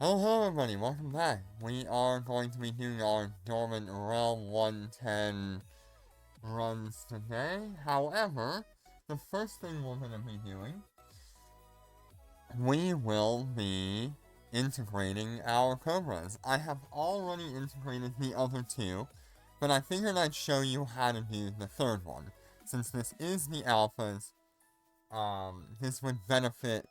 Oh, hello everybody, welcome back. We are going to be doing our Dormant Realm 110 runs today. However, the first thing we're going to be doing, we will be integrating our Cobras. I have already integrated the other two, but I figured I'd show you how to do the third one. Since this is the alphas, this would benefit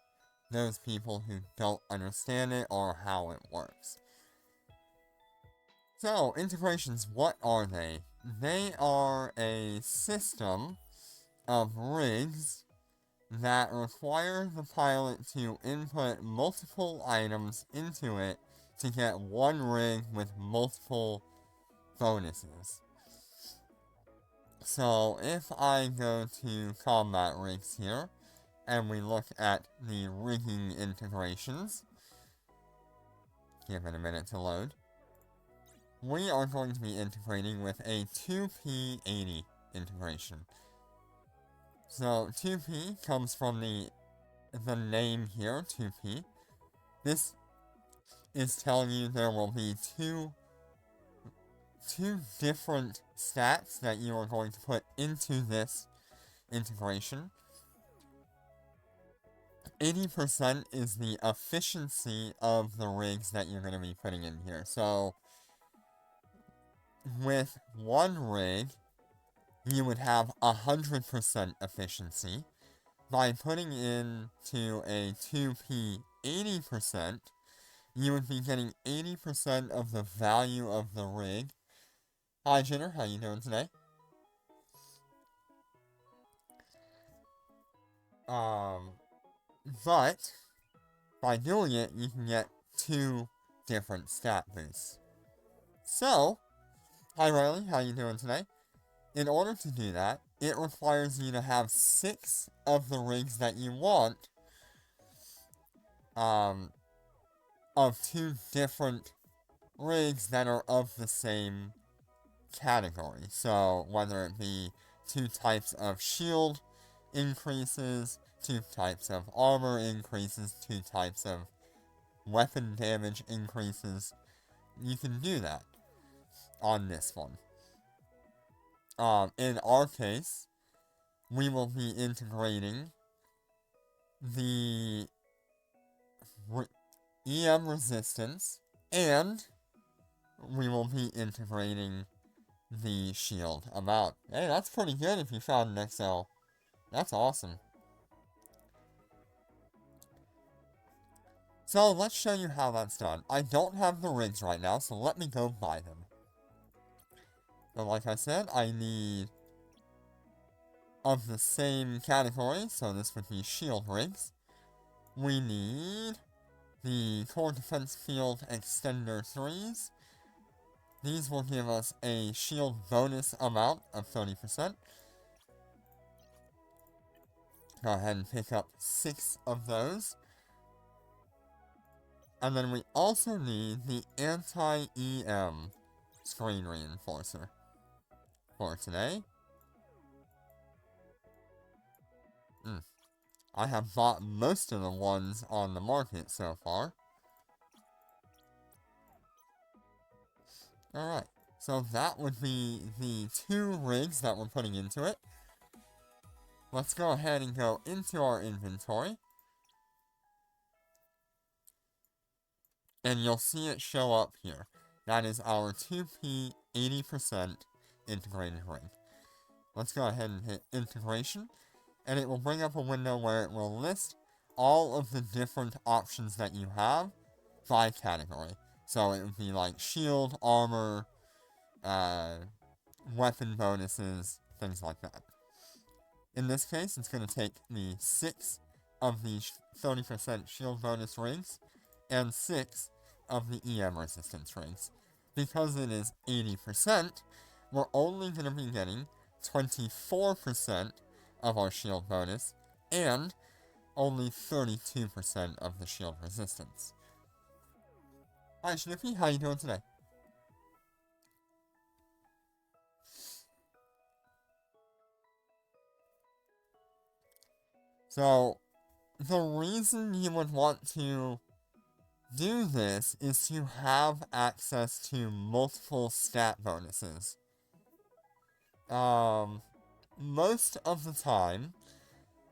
those people who don't understand it or how it works. So, integrations, what are they? They are a system of rigs that require the pilot to input multiple items into it to get one rig with multiple bonuses. So, if I go to combat rigs here, and we look at the rigging integrations, give it a minute to load, we are going to be integrating with a 2P80 integration. So 2P comes from the name here, 2P. This is telling you there will be two different stats that you are going to put into this integration. 80% is the efficiency of the rigs that you're going to be putting in here. So with one rig, you would have 100% efficiency. By putting into a 2P 80%, you would be getting 80% of the value of the rig. Hi Jenner, how you doing today? Um, but by doing it, you can get two different stat boosts. So, hi Riley, how you doing today? In order to do that, it requires you to have 6 of the rigs that you want, of 2 different rigs that are of the same category. So, whether it be 2 types of shield increases, 2 types of armor increases, 2 types of weapon damage increases, you can do that on this one. In our case, we will be integrating the EM resistance, and we will be integrating the shield amount. Hey, that's pretty good if you found an XL. That's awesome. So let's show you how that's done. I don't have the rigs right now, so let me go buy them. But like I said, I need of the same category, so this would be shield rigs. We need the Core Defense Field Extender 3s. These will give us a shield bonus amount of 30%. Go ahead and pick up 6 of those. And then we also need the anti-EM screen reinforcer for today. I have bought most of the ones on the market so far. Alright, so that would be the 2 rigs that we're putting into it. Let's go ahead and go into our inventory. And you'll see it show up here. That is our 2P 80% integrated rig. Let's go ahead and hit integration, and it will bring up a window where it will list all of the different options that you have by category. So it would be like shield, armor, weapon bonuses, things like that. In this case, it's going to take me 6 of the 30% shield bonus rings and 6 of the EM resistance rings. Because it is 80%, we're only going to be getting 24% of our shield bonus and only 32% of the shield resistance. Hi Snippy, how you doing today? So, the reason you would want to do this is to have access to multiple stat bonuses. Most of the time,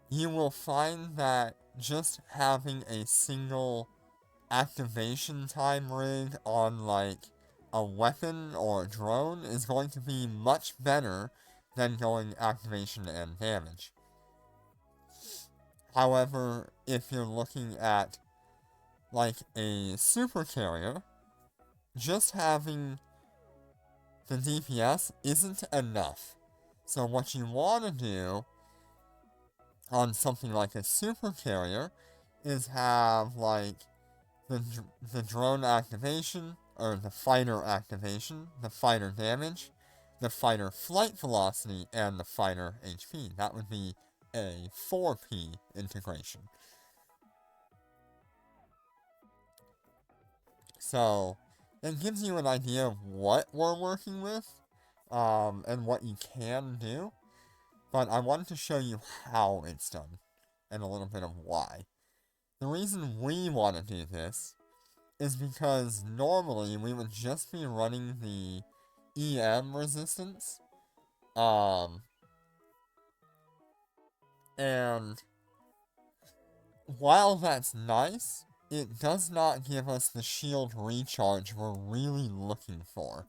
you will find that just having a single activation time rig on, like, a weapon or a drone is going to be much better than going activation and damage. However, if you're looking at, like, a super carrier, just having the DPS isn't enough. So what you want to do on something like a super carrier is have, like, the drone activation, or the fighter activation, the fighter damage, the fighter flight velocity, and the fighter HP. That would be a 4P integration. So, it gives you an idea of what we're working with, and what you can do, but I wanted to show you how it's done, and a little bit of why. The reason we want to do this is because normally we would just be running the EM resistance, and while that's nice, it does not give us the shield recharge we're really looking for.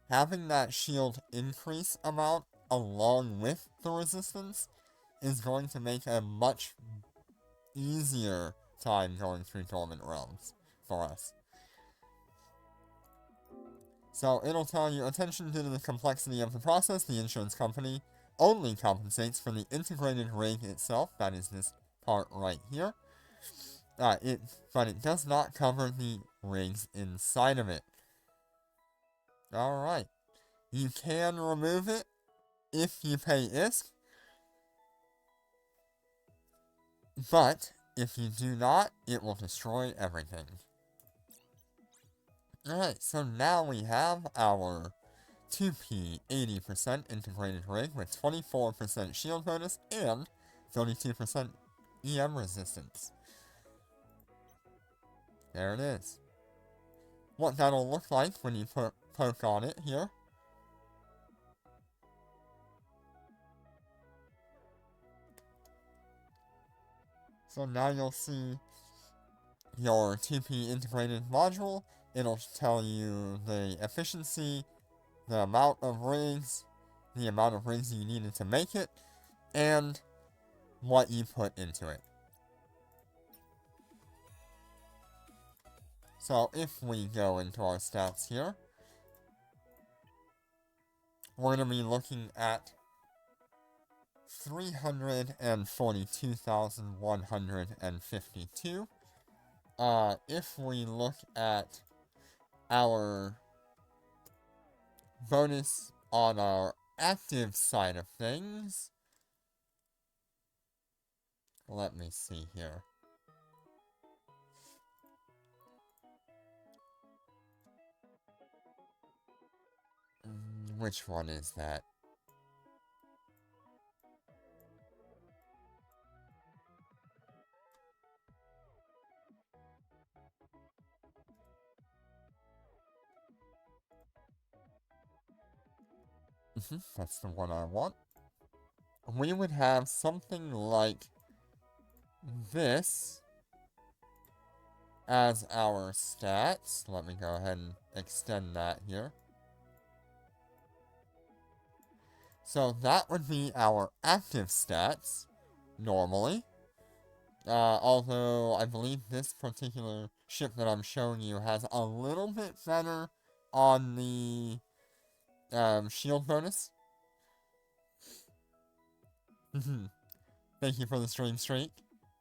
Having that shield increase amount along with the resistance is going to make a much easier time going through Dormant Realms for us. So it'll tell you, attention due to the complexity of the process, the insurance company only compensates for the integrated rig itself, that is this part right here. But it does not cover the rigs inside of it. Alright. You can remove it if you pay ISK, but if you do not, it will destroy everything. Alright, so now we have our 2P 80% integrated rig with 24% shield bonus and 32% EM resistance. There it is. What that'll look like when you poke on it here. So now you'll see your 2P integrated module. It'll tell you the efficiency, the amount of rigs, the amount of rigs you needed to make it, and what you put into it. So if we go into our stats here, we're going to be looking at 342,152. If we look at our bonus on our active side of things, let me see here. Which one is that? That's the one I want. We would have something like this as our stats. Let me go ahead and extend that here. So that would be our active stats, normally. Although I believe this particular ship that I'm showing you has a little bit better on the shield bonus. Thank you for the stream streak.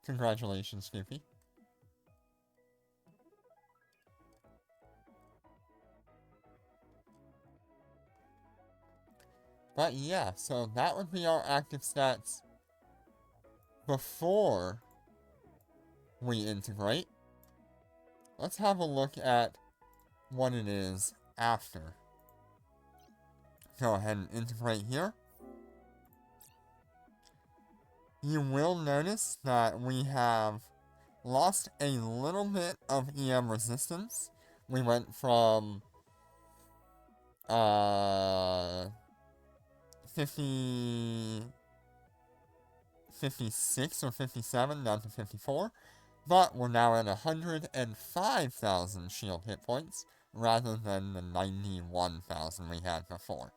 Congratulations, Snoopy. But yeah, so that would be our active stats before we integrate. Let's have a look at what it is after. Go ahead and integrate here. You will notice that we have lost a little bit of EM resistance. We went from 56 or 57 down to 54, but we're now at 105,000 shield hit points rather than the 91,000 we had before.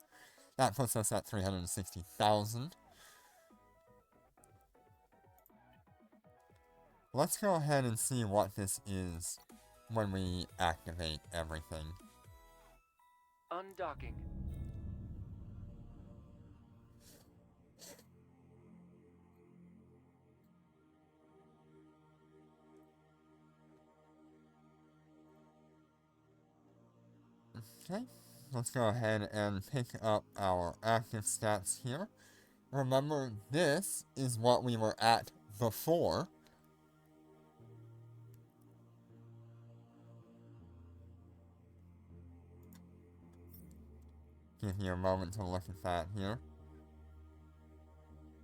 That puts us at 360,000. Let's go ahead and see what this is when we activate everything. Undocking. Okay, let's go ahead and pick up our active stats here. Remember, this is what we were at before. Give you a moment to look at that here.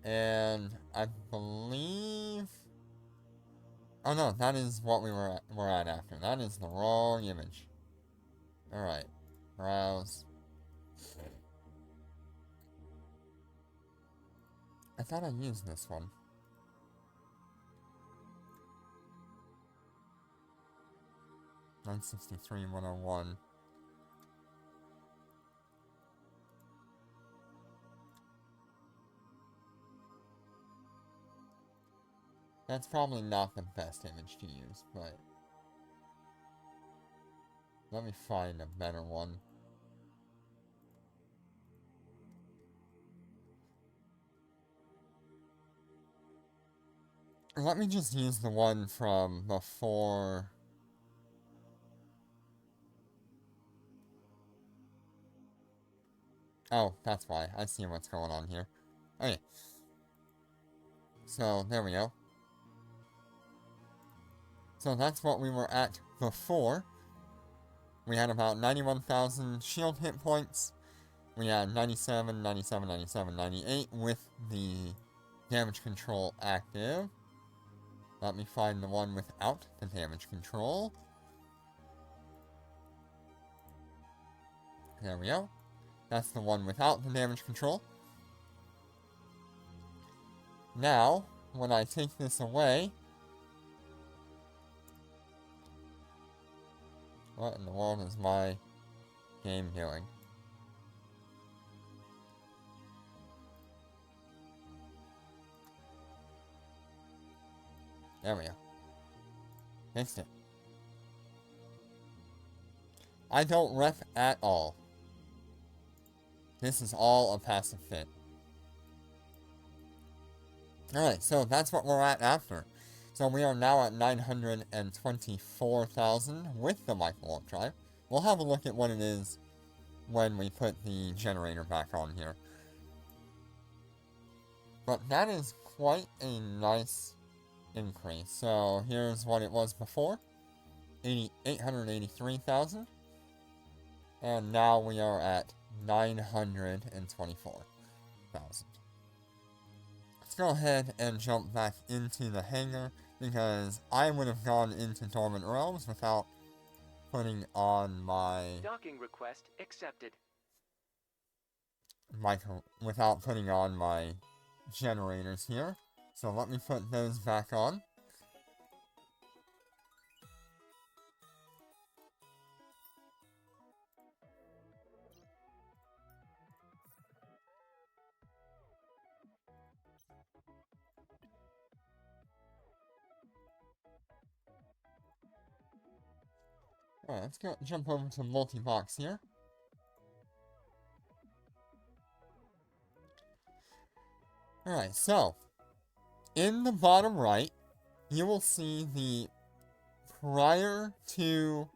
And I believe... Oh no, that is what we're at after. That is the wrong image. Alright. Browse. I thought I used this one. $963,101. That's probably not the best image to use, but... let me find a better one. Let me just use the one from before... Oh, that's why. I see what's going on here. Okay. So, there we go. So that's what we were at before. We had about 91,000 shield hit points. We had 97, 97, 97, 98 with the damage control active. Let me find the one without the damage control. There we go. That's the one without the damage control. Now, when I take this away... what in the world is my game doing? There we go. Fixed it. I don't ref at all. This is all a passive fit. Alright, so that's what we're at after. So we are now at 924,000 with the micro-warp drive. We'll have a look at what it is when we put the generator back on here. But that is quite a nice increase. So here's what it was before. 883,000. And now we are at 924,000. Let's go ahead and jump back into the hangar, because I would have gone into Dormant Realms without putting on my... docking request accepted. without putting on my generators here. So let me put those back on. Alright, let's go jump over to multi-box here. Alright, so, in the bottom right, you will see the prior to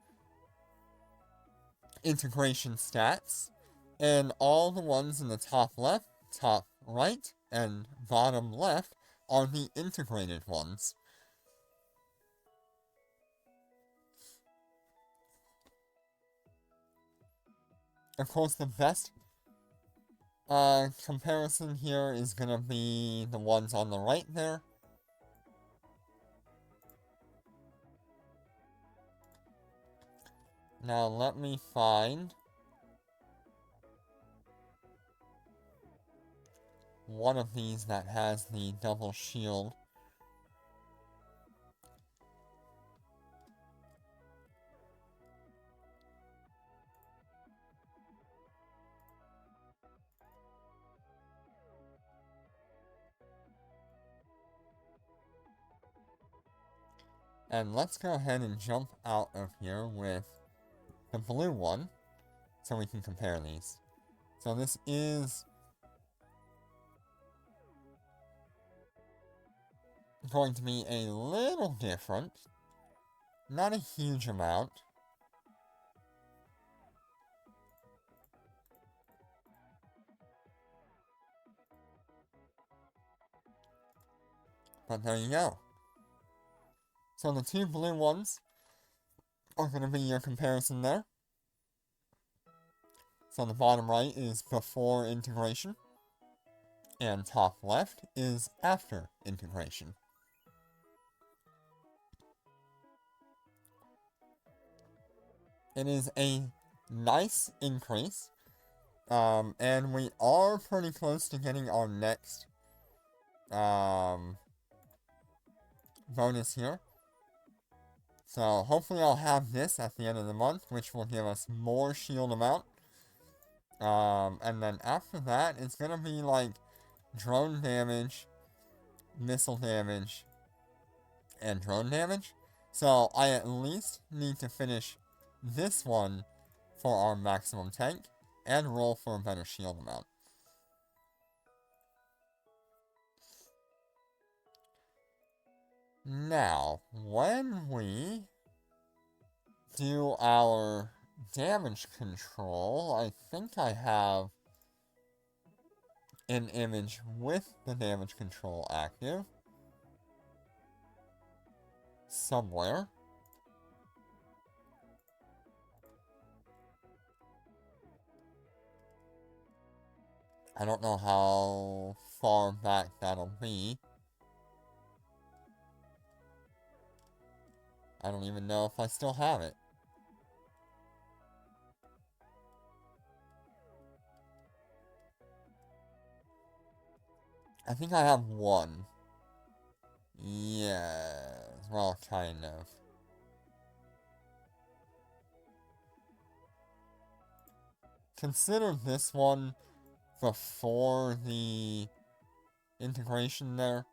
integration stats, and all the ones in the top left, top right, and bottom left are the integrated ones. Of course, the best comparison here is gonna be the ones on the right there. Now let me find one of these that has the double shield. And let's go ahead and jump out of here with the blue one so we can compare these. So this is going to be a little different. Not a huge amount. But there you go. So the two blue ones are going to be your comparison there. So the bottom right is before integration, and top left is after integration. It is a nice increase, and we are pretty close to getting our next bonus here. So hopefully I'll have this at the end of the month, which will give us more shield amount. And then after that, it's gonna be like drone damage, missile damage, and drone damage. So I at least need to finish this one for our maximum tank and roll for a better shield amount. Now, when we do our damage control, I think I have an image with the damage control active somewhere. I don't know how far back that'll be. I don't even know if I still have it. I think I have one. Yeah, well, kind of. Consider this one before the integration there.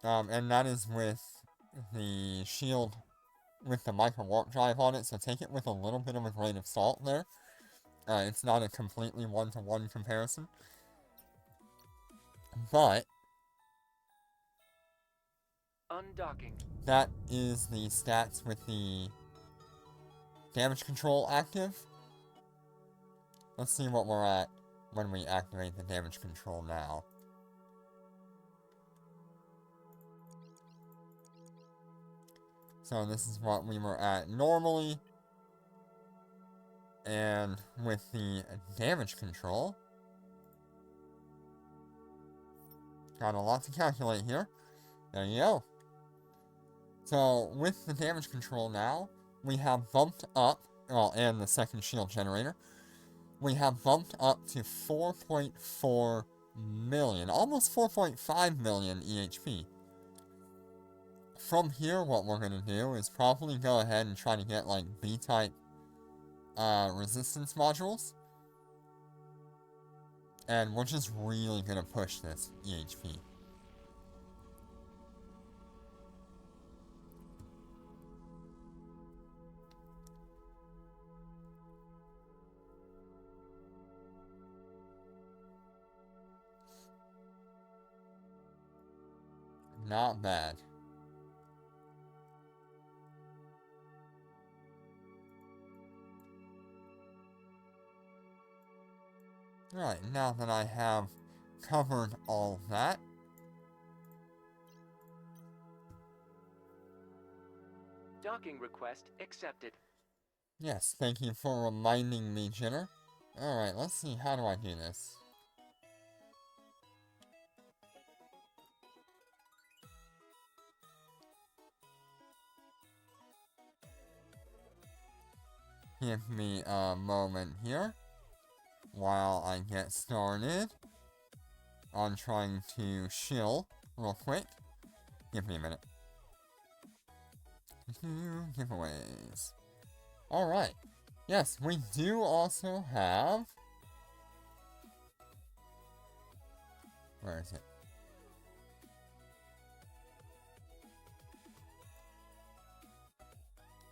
And that is with the shield with the micro warp drive on it, so take it with a little bit of a grain of salt there. It's not a completely one-to-one comparison. But Undocking. that is the stats with the damage control active. Let's see what we're at when we activate the damage control now. So this is what we were at normally. And with the damage control, got a lot to calculate here. There you go. So with the damage control now, we have bumped up, well, and the second shield generator, we have bumped up to 4.4 million, almost 4.5 million EHP. From here, what we're going to do is probably go ahead and try to get, like, B-type resistance modules. And we're just really going to push this EHP. Not bad. Right, now that I have covered all that, Docking request accepted. yes, thank you for reminding me, Jenner. Alright, let's see, how do I do this? Give me a moment here while I get started on trying to shill real quick. Give me a minute. Giveaways. Alright. Yes, we do also have... Where is it?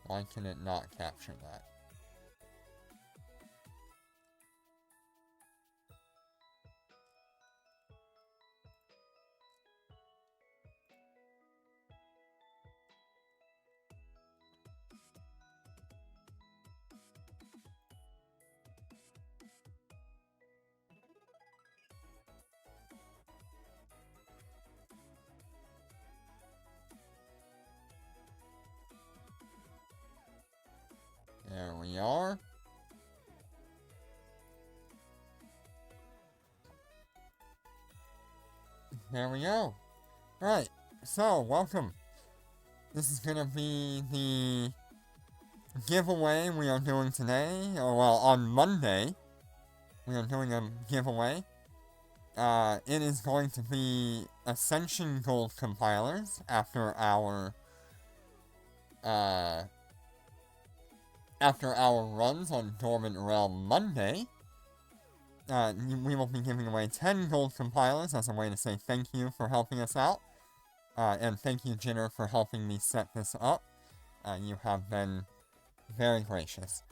Why can it not capture that? There we are. There we go. Alright, so welcome. This is gonna be the giveaway we are doing today. Or, well, on Monday, we are doing a giveaway. It is going to be Ascension Gold compilers after our runs on Dormant Realm Monday. We will be giving away 10 gold compilers as a way to say thank you for helping us out. And thank you, Jinner, for helping me set this up. You have been very gracious.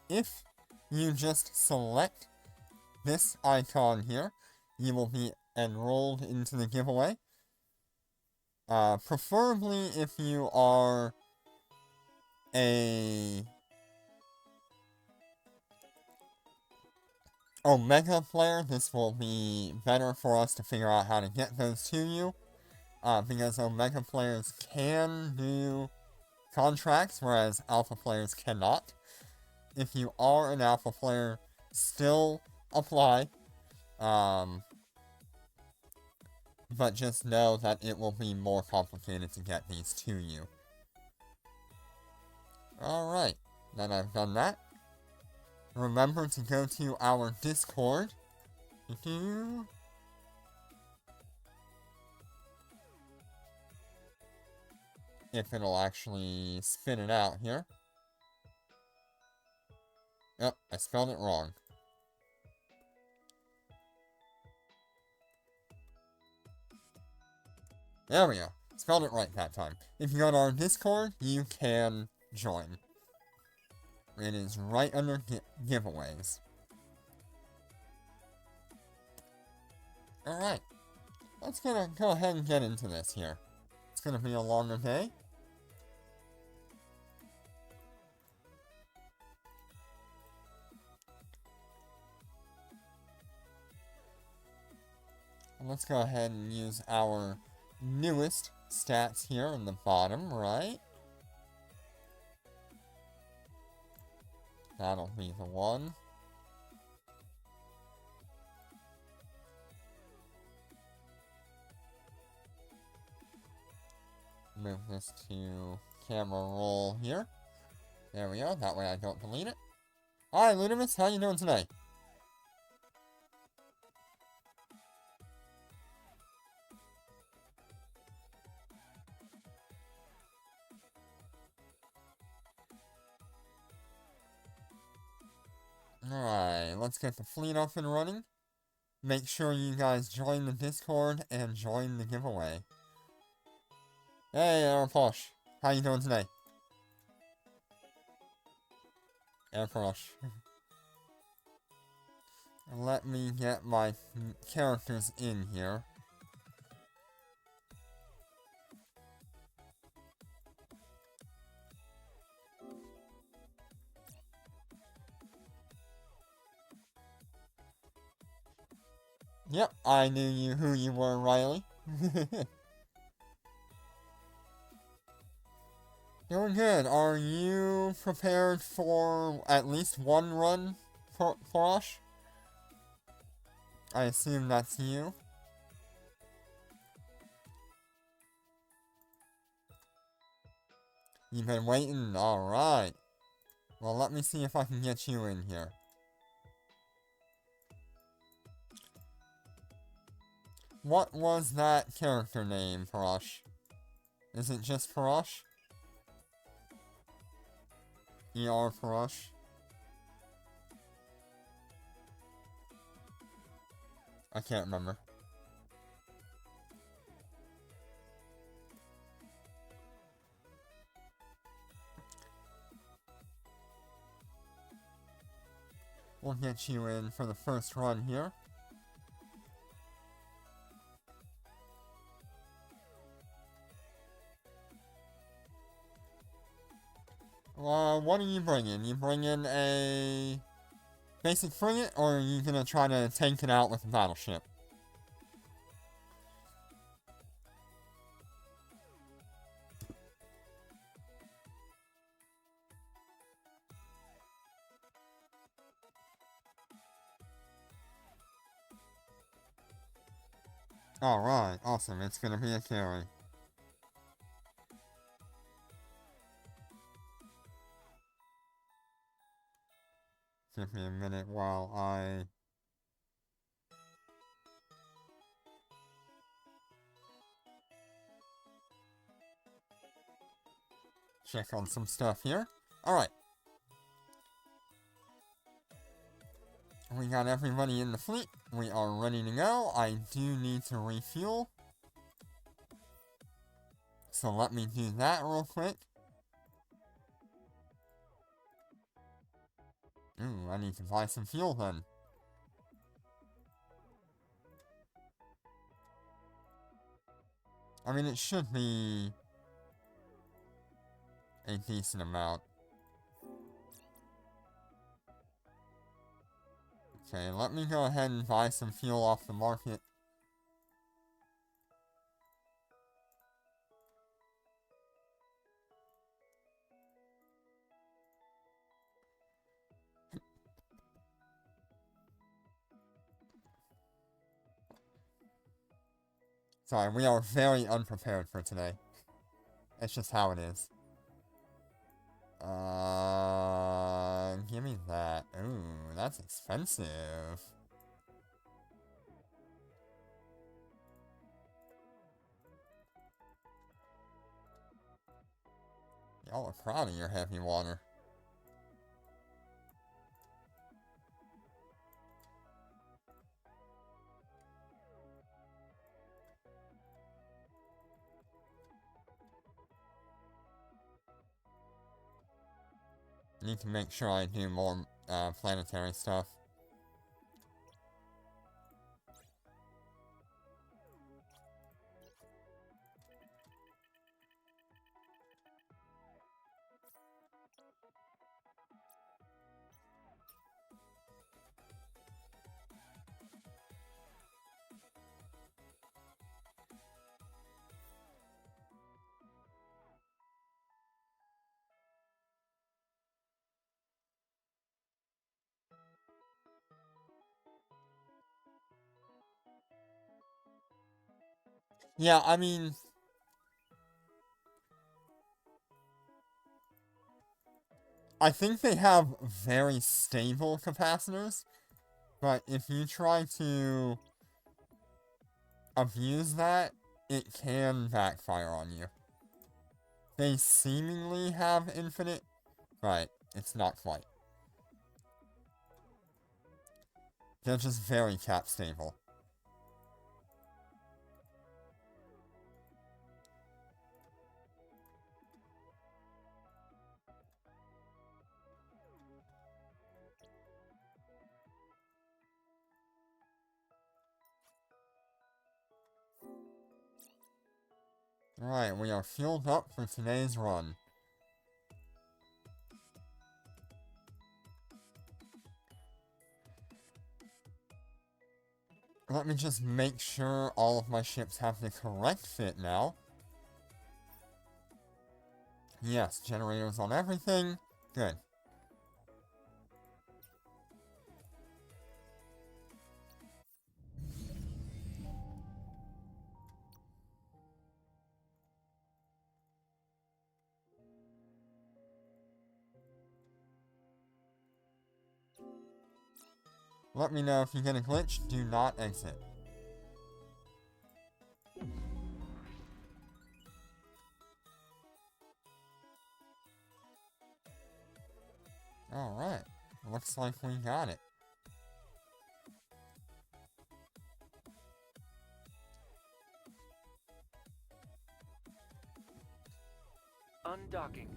If you just select this icon here, you will be enrolled into the giveaway. Preferably if you are a Omega player, this will be better for us to figure out how to get those to you. Because Omega players can do contracts, whereas Alpha players cannot. If you are an Alpha player, still apply. But just know that it will be more complicated to get these to you. Alright, then I've done that. Remember to go to our Discord. If it'll actually spin it out here. Yep, I spelled it wrong. There we go. Spelled it right that time. If you go to our Discord, you can join. It is right under giveaways. Alright. Let's go ahead and get into this here. It's gonna be a longer day. And let's go ahead and use our newest stats here in the bottom right. That'll be the one. Move this to camera roll here. There we go, that way I don't delete it. Hi Ludimus, how you doing today? Alright, let's get the fleet up and running. Make sure you guys join the Discord and join the giveaway. Hey, Airposh. How you doing today? Airposh. Let me get my characters in here. Yep, I knew who you were, Riley. Doing good. Are you prepared for at least one run, Forosh? I assume that's you. You've been waiting? Alright. Well, let me see if I can get you in here. What was that character name, Parash? Is it just Parash? ER Parash? I can't remember. We'll get you in for the first run here. What are you bringing? You bringing a basic frigate, or are you gonna try to tank it out with a battleship? Alright, awesome. It's gonna be a carry. Give me a minute while I check on some stuff here. Alright. We got everybody in the fleet. We are ready to go. I do need to refuel. So let me do that real quick. Ooh, I need to buy some fuel then. I mean, it should be a decent amount. Okay, let me go ahead and buy some fuel off the market. Sorry, we are very unprepared for today. It's just how it is. Give me that. Ooh, that's expensive. Y'all are proud of your heavy water. Need to make sure I do more planetary stuff. Yeah, I mean, I think they have very stable capacitors, but if you try to abuse that, it can backfire on you. They seemingly have infinite, but it's not quite. They're just very cap stable. Alright, we are fueled up for today's run. Let me just make sure all of my ships have the correct fit now. Yes, generators on everything. Good. Let me know if you get a glitch. Do not exit. Alright. Looks like we got it. Undocking.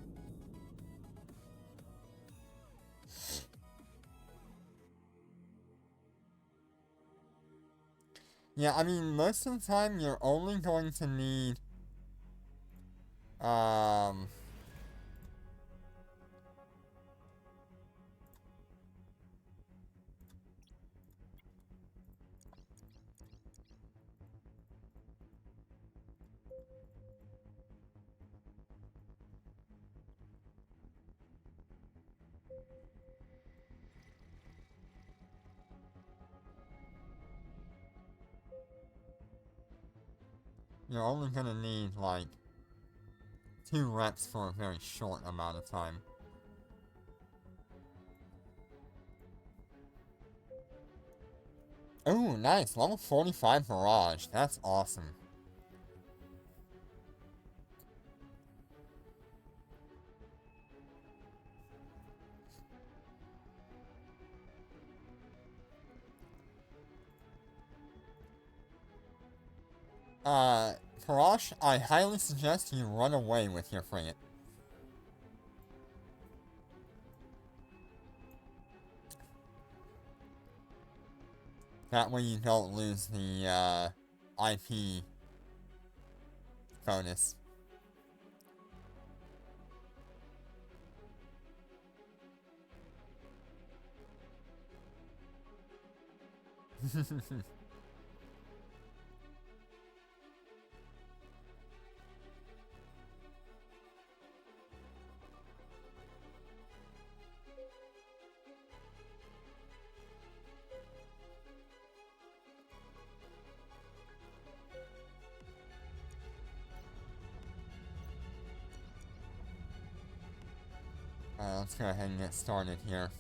Yeah, I mean, most of the time you're only going to need, you're only gonna need, like, 2 reps for a very short amount of time. Ooh, nice. Level 45 Barrage. That's awesome. Parash, I highly suggest you run away with your frigate. That way you don't lose the, IP bonus. Let's go ahead and get started here.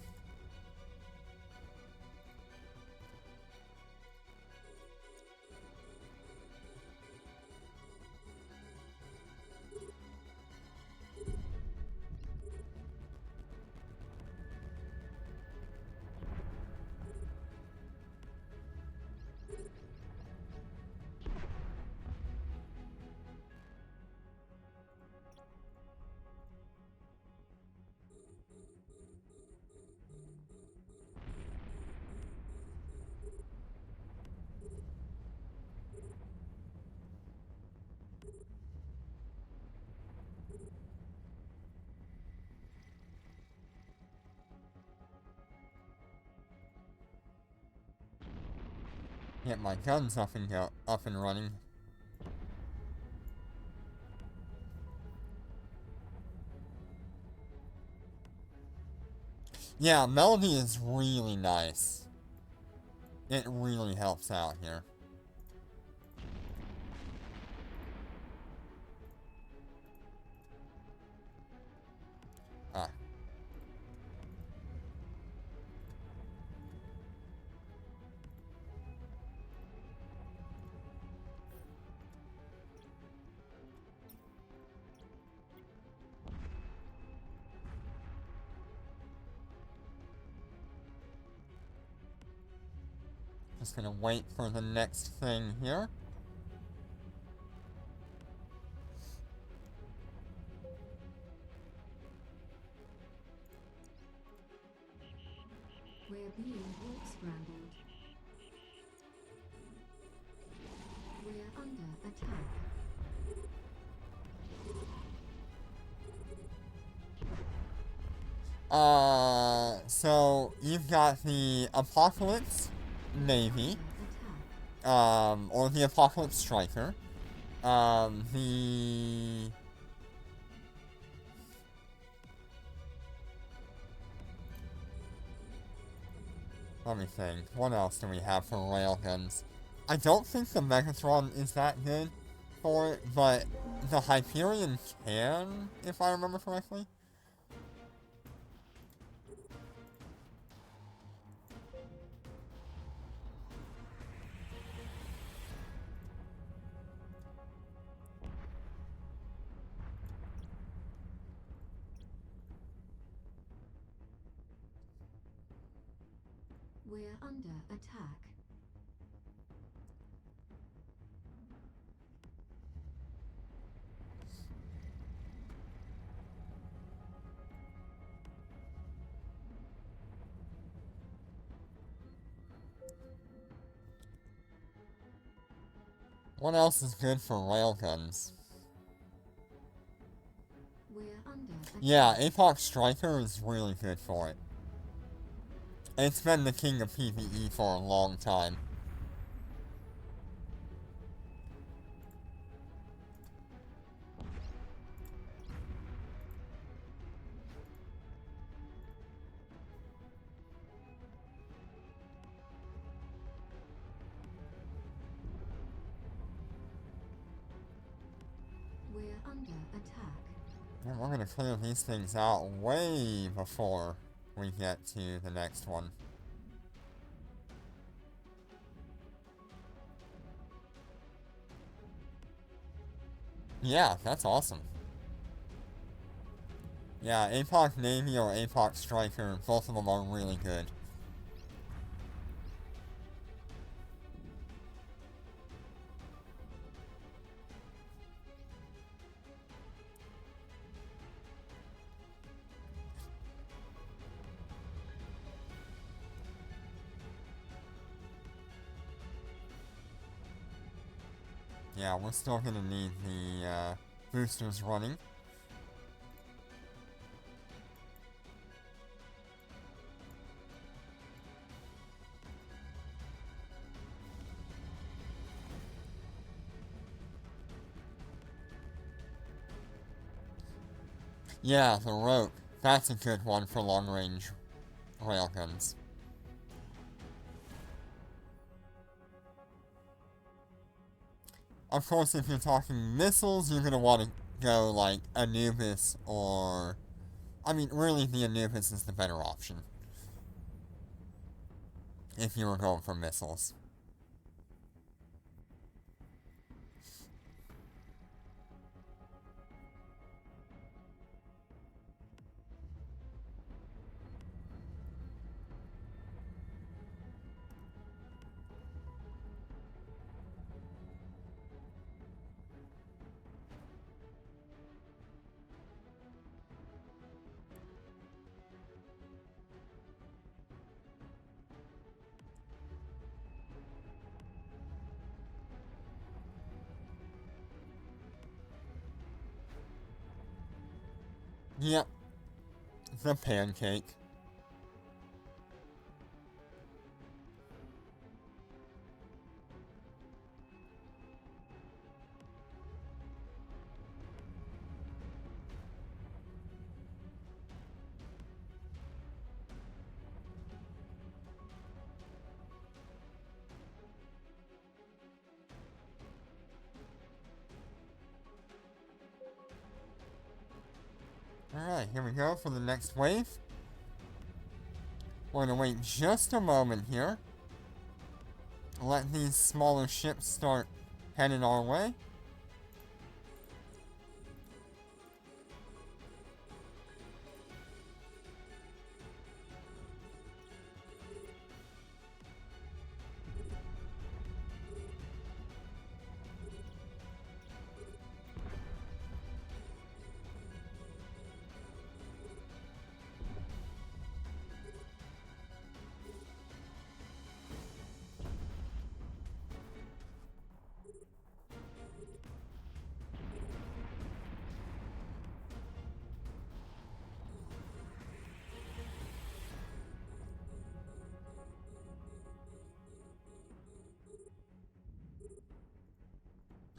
Get my guns up and running. Yeah, Melody is really nice. It really helps out here. Ah. Just gonna wait for the next thing here. We're being warp scrambled. We're under attack. So you've got the Apocalypse Navy, or the Apocalypse Striker, the... Let me think, what else do we have for railguns? I don't think the Megatron is that good for it, but the Hyperion can, if I remember correctly. We're under attack. What else is good for railguns? We're under attack. Yeah, Apox Striker is really good for it. It's been the king of PvE for a long time. We're under attack. And we're gonna clear these things out way before we get to the next one. Yeah, that's awesome. Yeah, Apoc Navy or Apoc Striker, both of them are really good. Yeah, we're still gonna need the boosters running. Yeah, the rope. That's a good one for long-range railguns. Of course, if you're talking missiles, you're gonna want to go like Anubis or... I mean, really, the Anubis is the better option. If you were going for missiles. Yep. The pancake. Alright, here we go for the next wave. We're gonna wait just a moment here. Let these smaller ships start heading our way.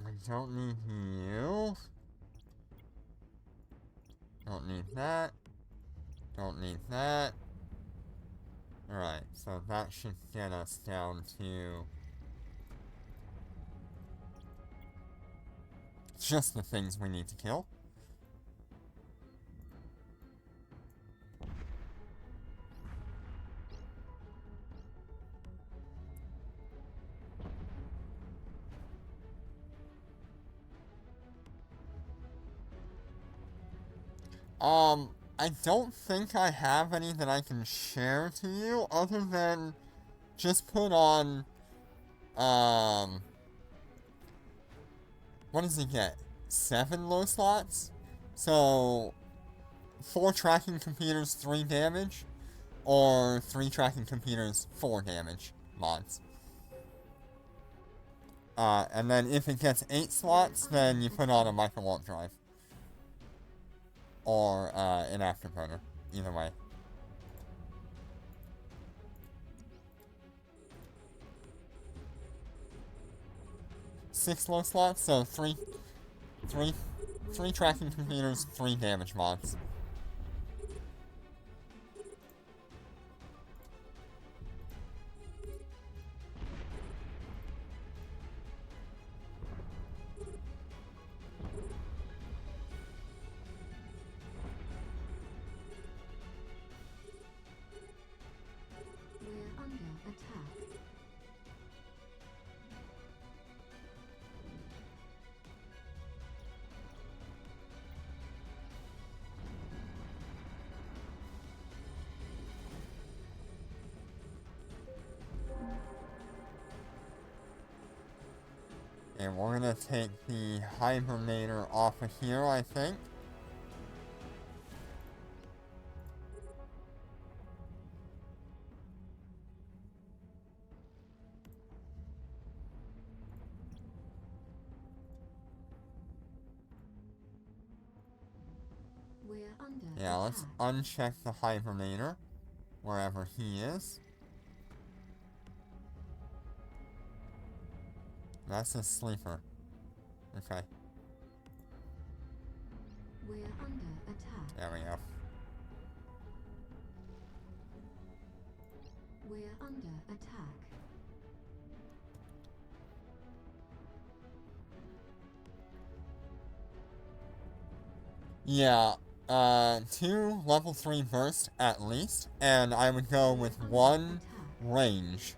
I don't need you. Don't need that. Don't need that. Alright, so that should get us down to just the things we need to kill. I don't think I have any that I can share to you other than just put on, what does he get? 7 low slots? So, 4 tracking computers, 3 damage, or 3 tracking computers, 4 damage mods. And then if it gets 8 slots, then you put on a micro warp drive. Or, an afterburner. Either way. Six low slots, so three tracking computers, 3 damage mods. We're under attack. And we're gonna take the Hibernator off of here, I think. We're under Yeah, let's attack. uncheck the Hibernator, wherever he is. That's a sleeper. Okay, We're under attack. there we go. We're under attack. Yeah, 2 level 3 burst at least, and I would go with 1 range,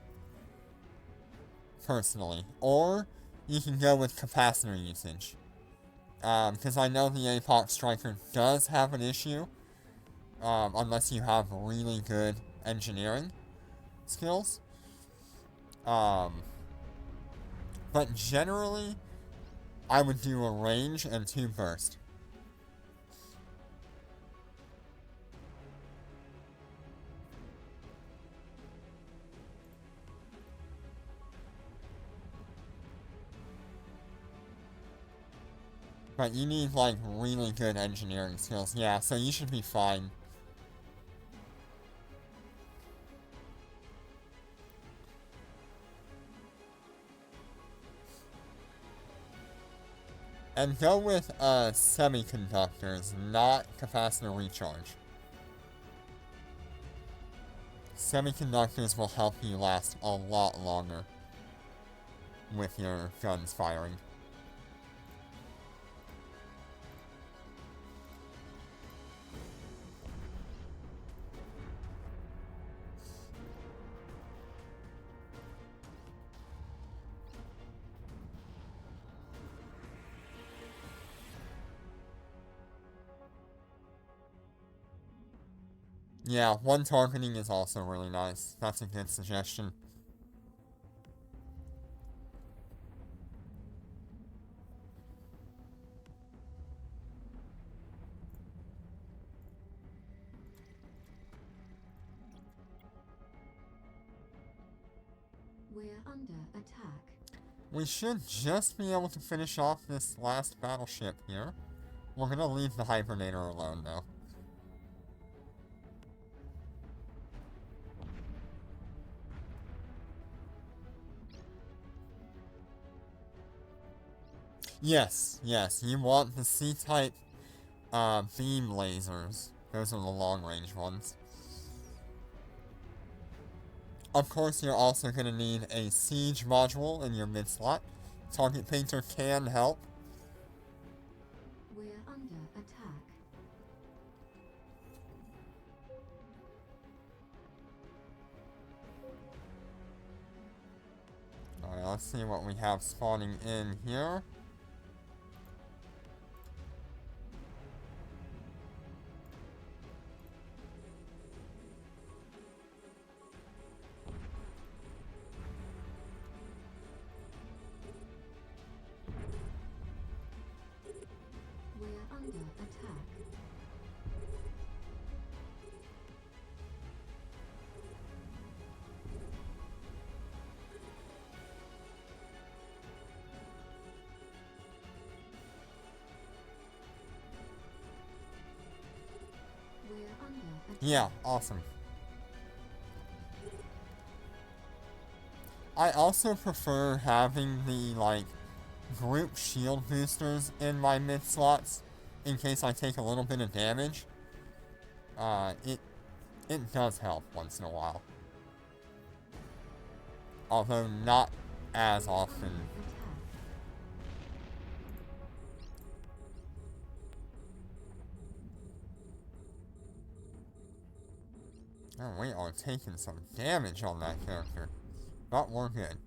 personally. Or, you can go with capacitor usage. Because I know the Apox Striker does have an issue, unless you have really good engineering skills. But generally, I would do a range and 2 burst. But you need, like, really good engineering skills. Yeah, so you should be fine. And go with, semiconductors, not capacitor recharge. Semiconductors will help you last a lot longer with your guns firing. Yeah, 1 targeting is also really nice. That's a good suggestion. We're under attack. We should just be able to finish off this last battleship here. We're gonna leave the Hibernator alone, though. Yes, you want the C-type, beam lasers. Those are the long-range ones. Of course, you're also gonna need a siege module in your mid-slot. Target Painter can help. We're under attack. Alright, let's see what we have spawning in here. under attack. We're under attack. Yeah, awesome. I also prefer having the, like, group shield boosters in my mid slots in case I take a little bit of damage. It does help once in a while. Although not as often. Oh, we are taking some damage on that character. But we're good.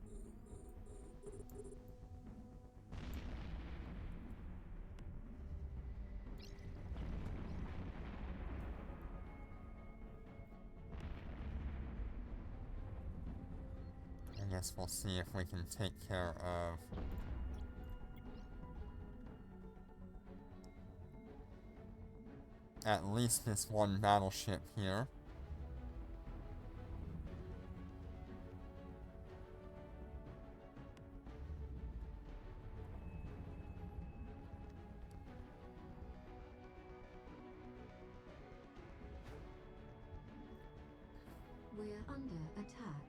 I guess we'll see if we can take care of... at least this one battleship here. We're under attack.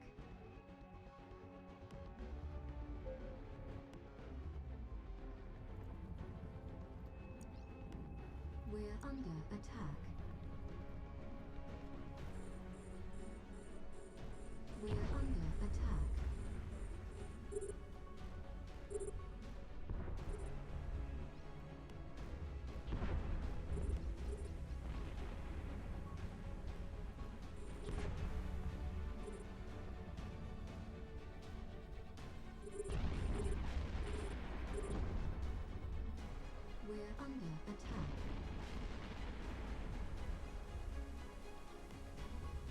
We're under attack. We're under attack. We're under attack.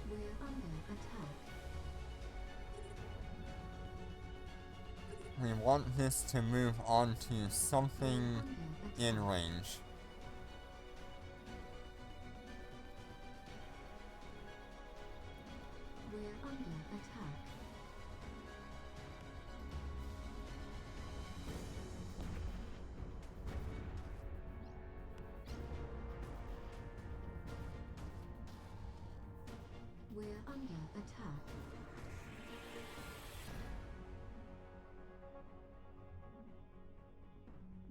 We're under attack. We want this to move on to something in range. We're under attack. We're under attack.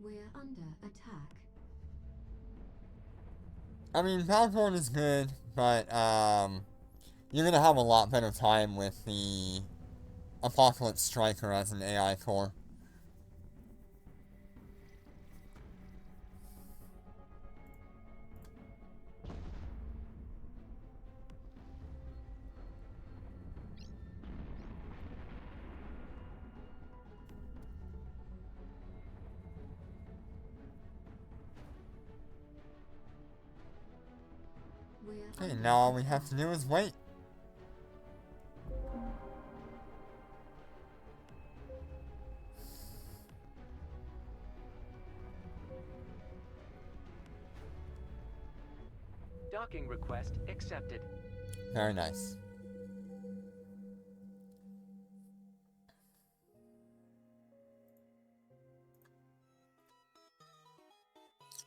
We're under attack. I mean, Battleborn is good, but, you're gonna have a lot better time with the Apocalypse Striker as an AI core. We're Okay, under now all we attack. have to do is wait. Docking request accepted. Very nice.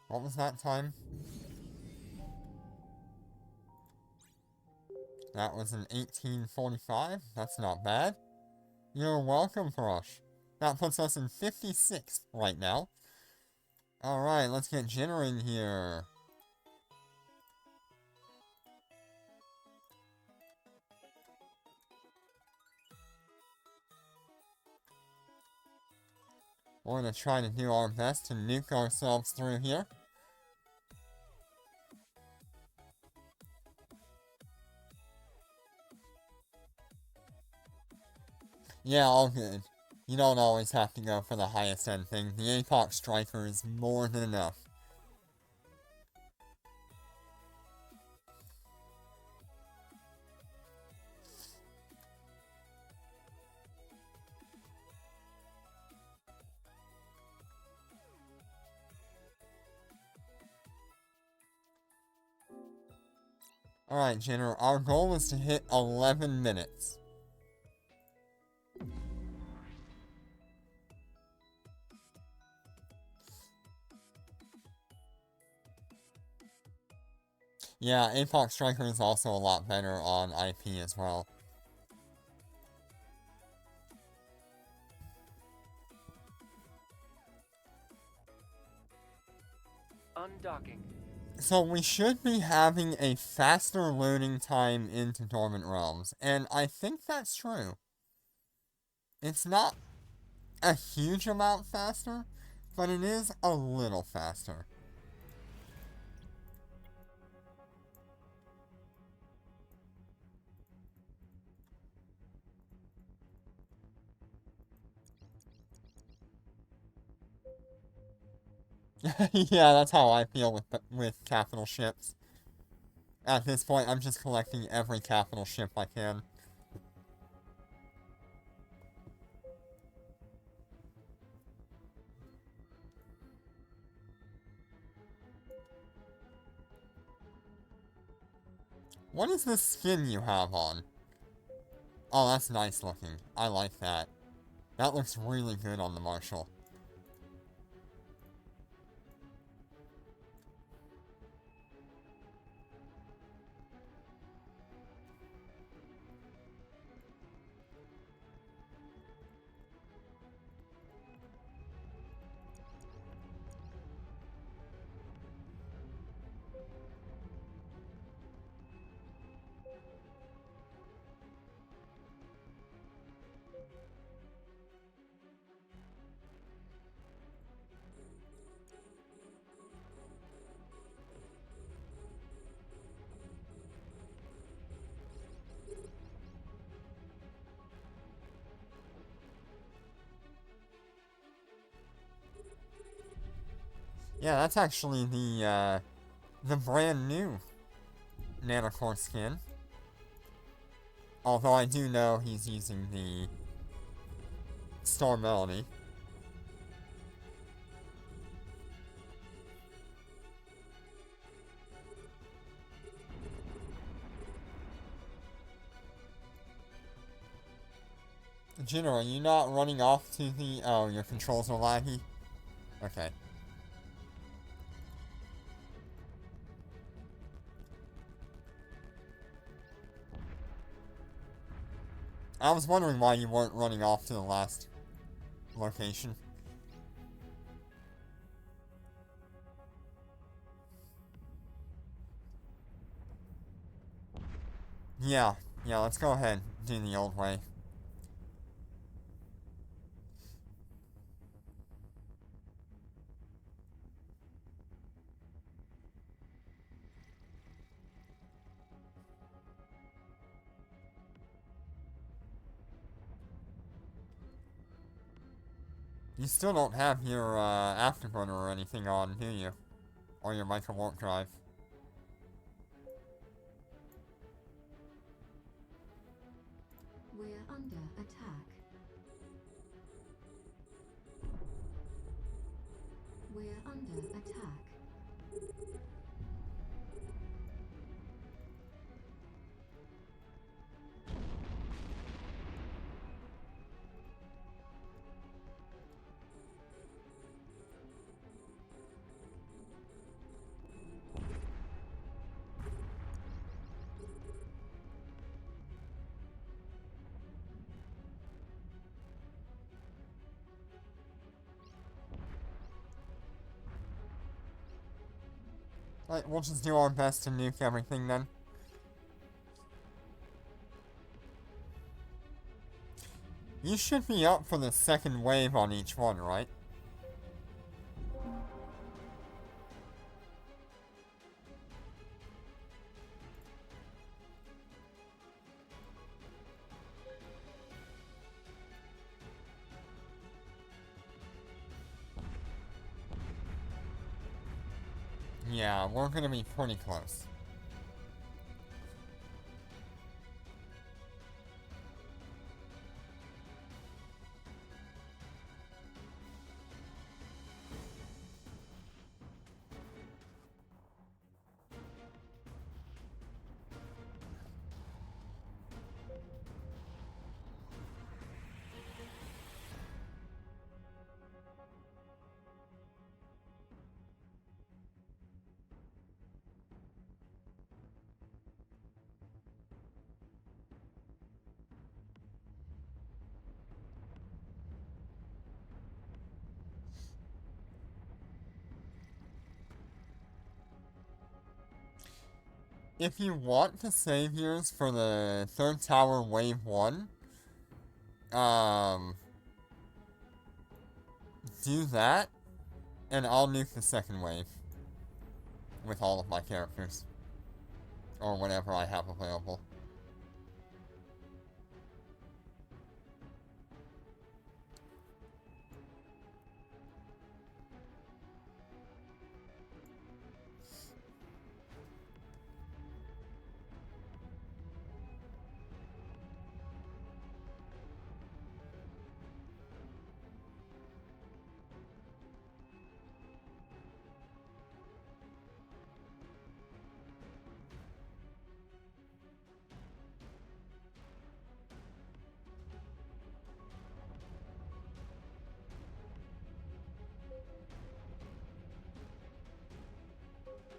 What was that time? That was in 1845? That's not bad. You're welcome, Crush. That puts us in 56th right now. Alright, let's get jittering here. We're gonna try to do our best to nuke ourselves through here. Yeah, all good. You don't always have to go for the highest end thing. The APOC Striker is more than enough. Alright, General, our goal is to hit 11 minutes. Yeah, Apox Striker is also a lot better on IP as well. Undocking. So we should be having a faster loading time into Dormant Realms, and I think that's true. It's not a huge amount faster, but it is a little faster. Yeah, that's how I feel with capital ships. At this point, I'm just collecting every capital ship I can. What is this skin you have on? Oh, that's nice looking. I like that. That looks really good on the Marshal. Yeah, that's actually the brand new Nanocore skin. Although I do know he's using the Storm Melody. General, are you not running off to the... Oh, your controls are laggy? Okay. I was wondering why you weren't running off to the last location. Yeah, let's go ahead. Do the old way. You still don't have your afterburner or anything on, do you? Or your micro warp drive. We're under attack. We're under attack. Right, we'll just do our best to nuke everything then. You should be up for the second wave on each one, right? Yeah, we're gonna be pretty close. if you want to save yours for the third tower wave 1, do that, and I'll nuke the second wave with all of my characters. Or whatever I have available.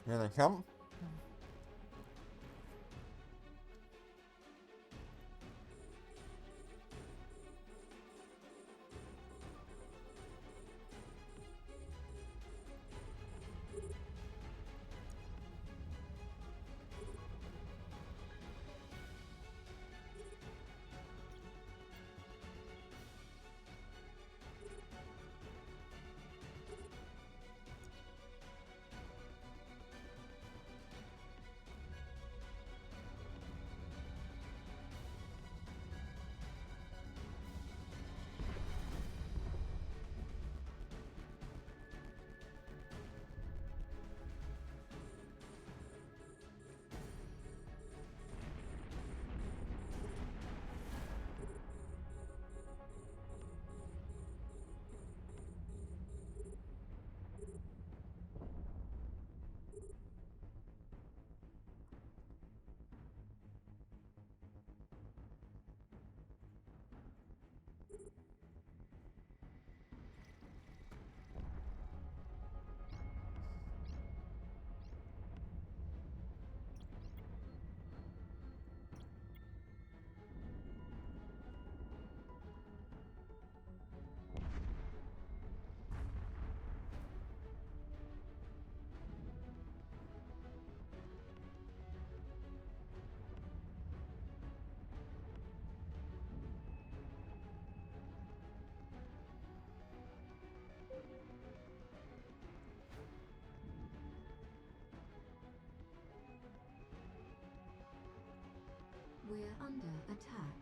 Here they come. We're under attack.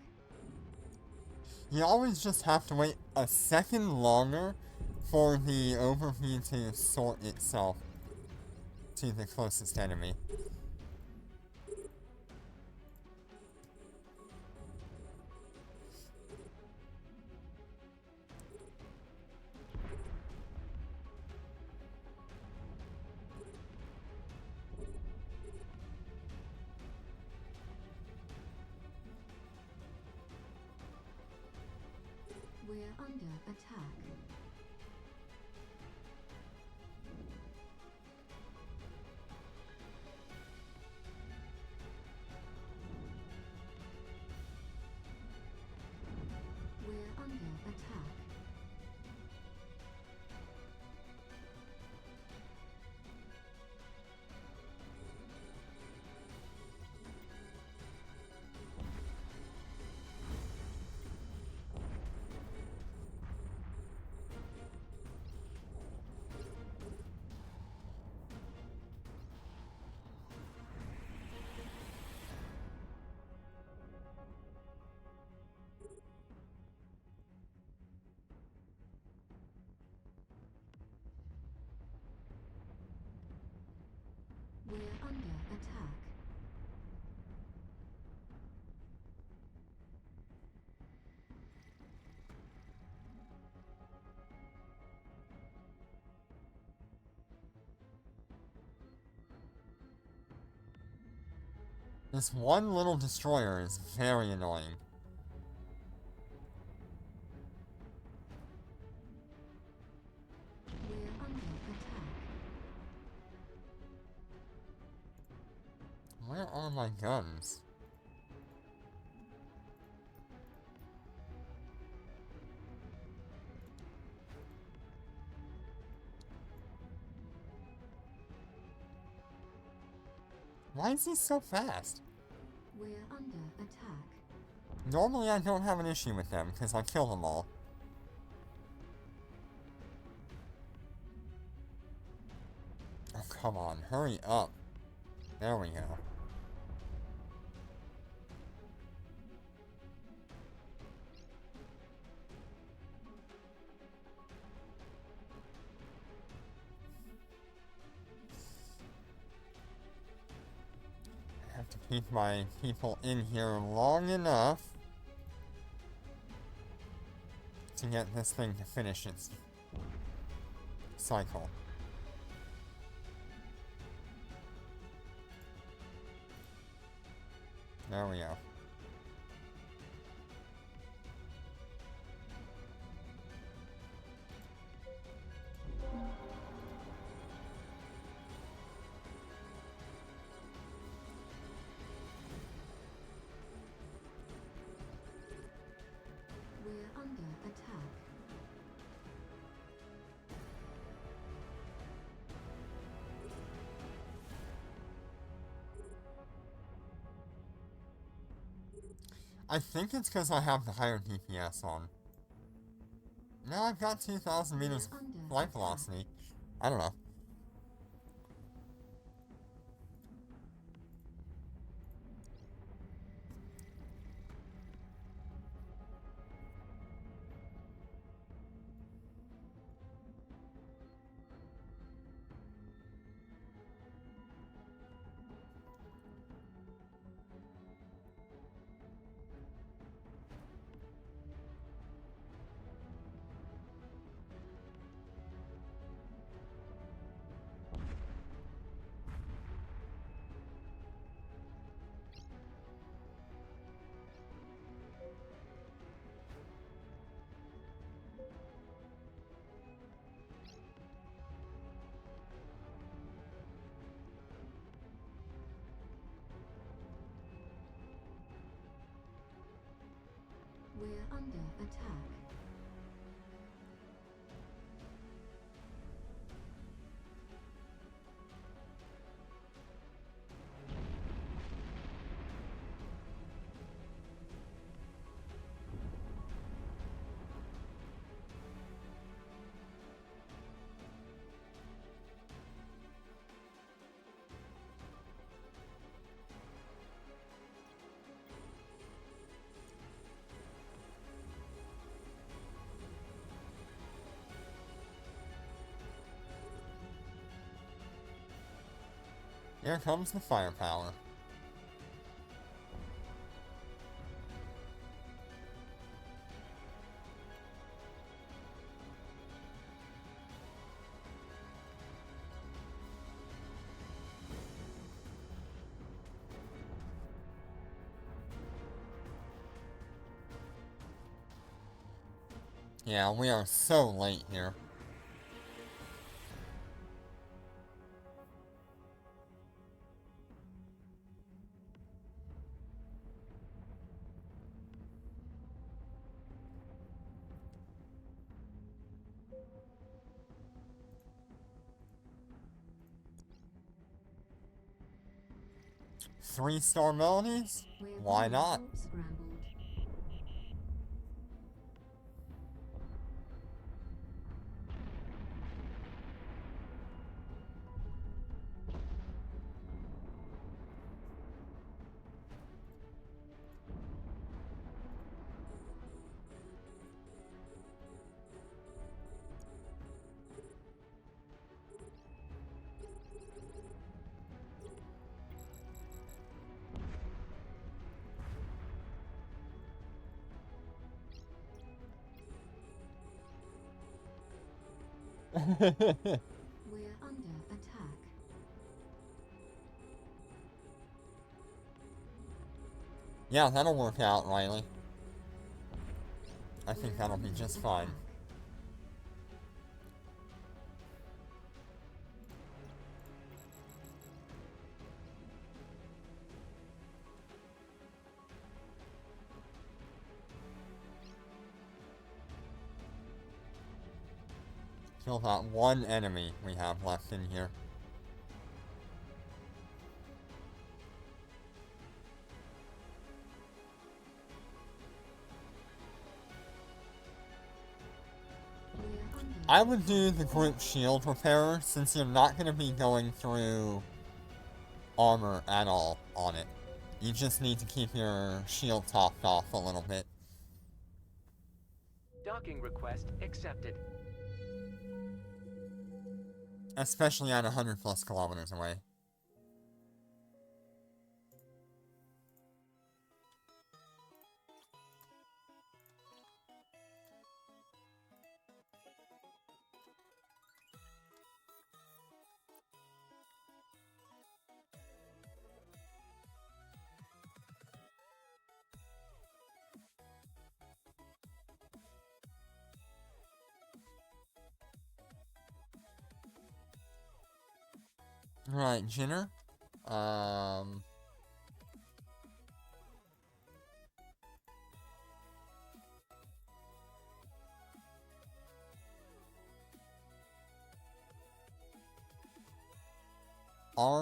You always just have to wait a second longer for the overview to sort itself to the closest enemy. We're under attack. We're under attack. We're under attack. This one little destroyer is very annoying. We're under attack. Where are my guns? Why is he so fast? We're under attack. Normally I don't have an issue with them, because I kill them all. Oh, come on, hurry up. There we go. I have to keep my people in here long enough to get this thing to finish its cycle. There we go. We're under attack. I think it's because I have the higher DPS on. Now I've got 2,000 meters We're under flight attack. velocity. I don't know. We're under attack. Here comes the firepower. Yeah, we are so late here. Three-star melodies? We're Why being not? scrambled. We're under attack. Yeah, that'll work out, Riley. I think We're that'll be under just fine. attack. Kill that one enemy we have left in here. I would do the group shield repair since you're not going to be going through armor at all on it. You just need to keep your shield topped off a little bit. Docking request accepted. Especially at 100 plus kilometers away. Right, Jinner. Are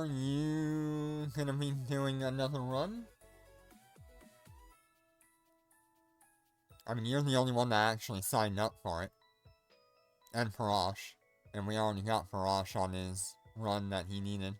you gonna be doing another run? I mean, you're the only one that actually signed up for it. And Parash. And we already got Parash on his run that he needed.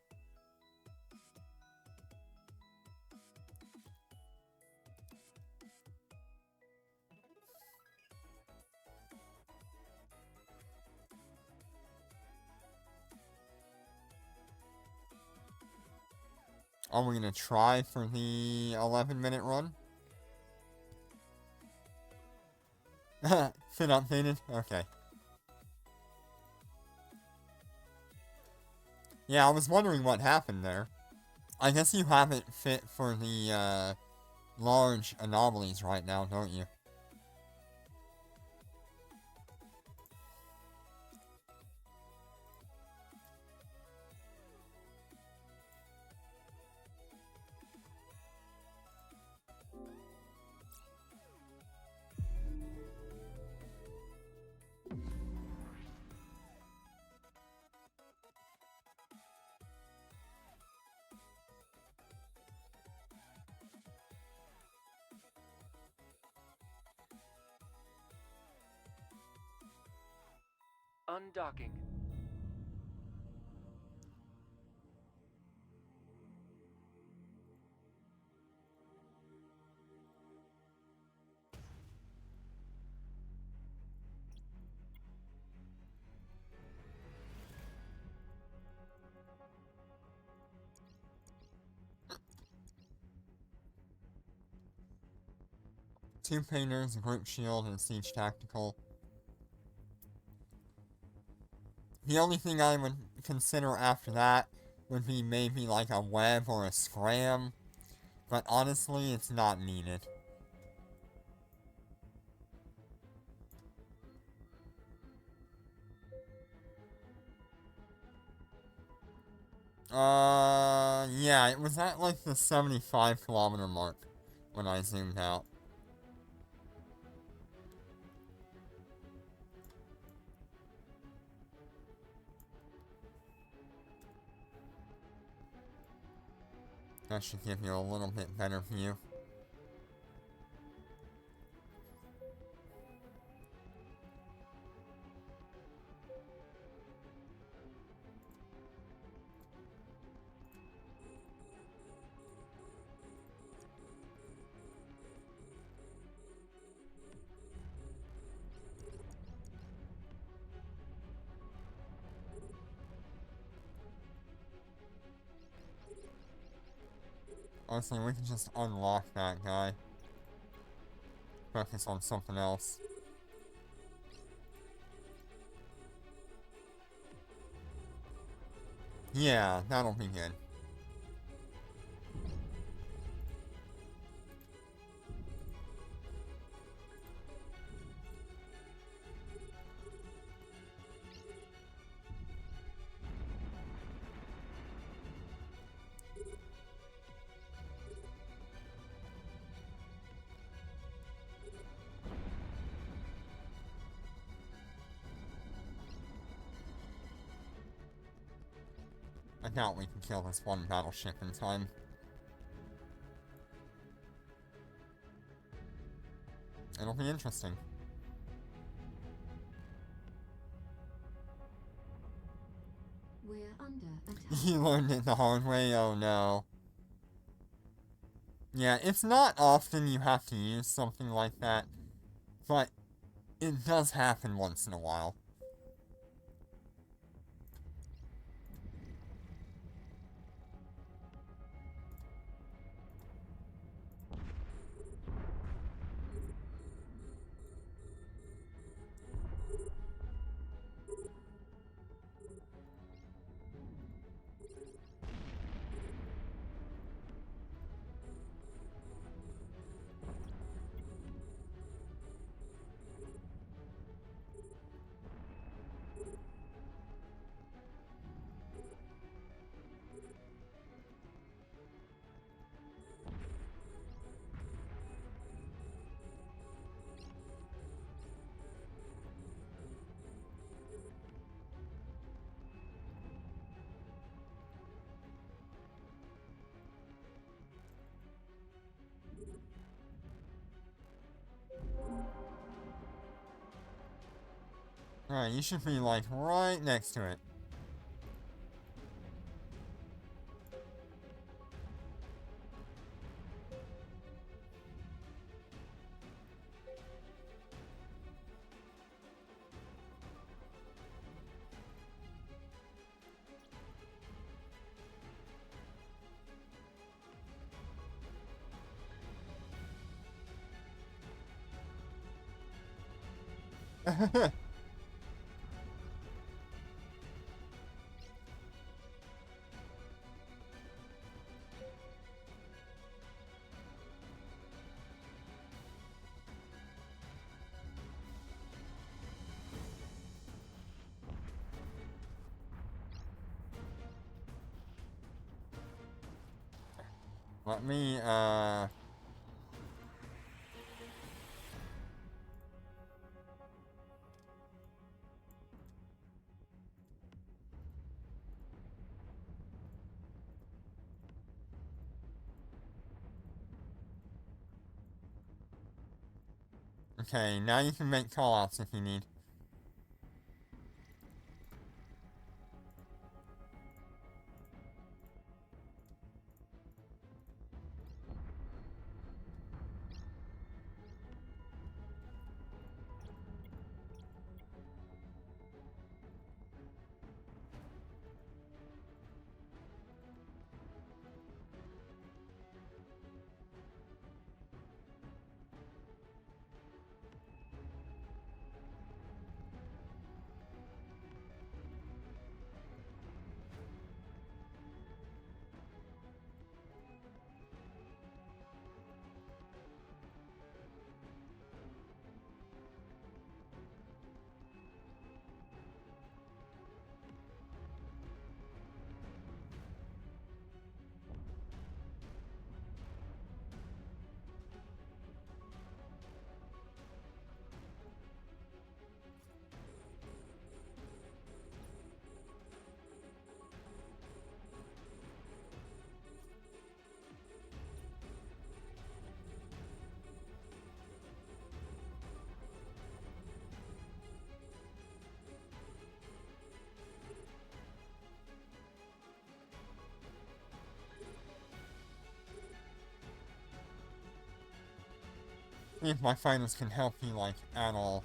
Are we gonna try for the 11-minute run? Fit updated? Okay. Yeah, I was wondering what happened there. I guess you have it fit for the, large anomalies right now, don't you? Undocking. Two painters, a group shield, and a siege tactical. The only thing I would consider after that would be maybe like a web or a scram, but honestly, it's not needed. Yeah, it was at like the 75-kilometer mark when I zoomed out. That should give you a little bit better view. Honestly, we can just unlock that guy. Focus on something else. Yeah, that'll be good. I doubt we can kill this one battleship in time. It'll be interesting. We're under attack. He learned it the hard way, oh no. Yeah, it's not often you have to use something like that, but it does happen once in a while. Alright, you should be like right next to it. Let me, Okay, now you can make callouts if you need. See if my fighters can help you, like, at all.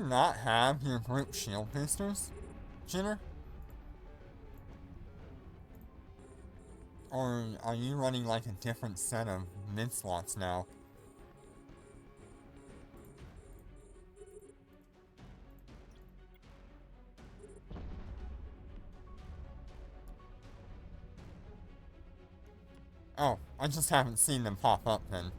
not have your group shield boosters, Jenner? Or are you running like a different set of mid slots now? Oh, I just haven't seen them pop up then.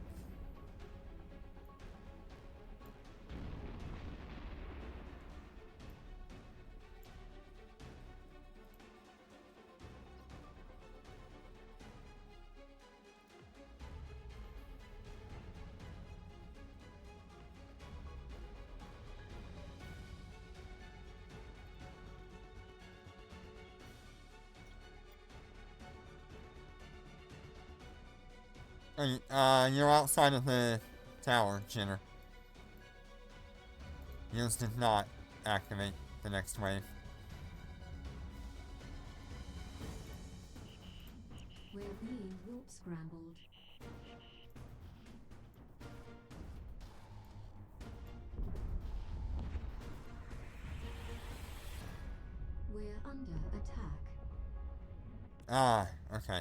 You're outside of the tower, Jenner. Yours did not activate the next wave. We're being warp scrambled. We're under attack. Ah, okay.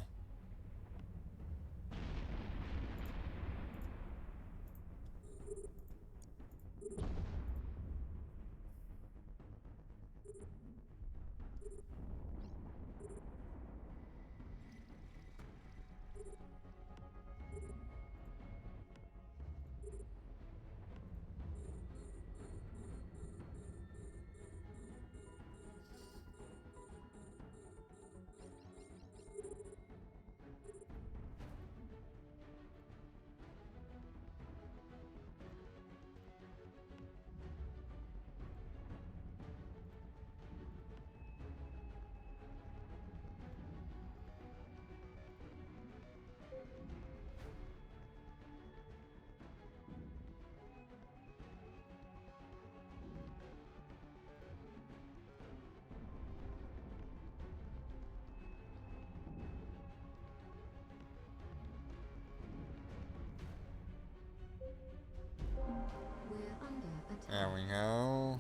We're under attack. There we go.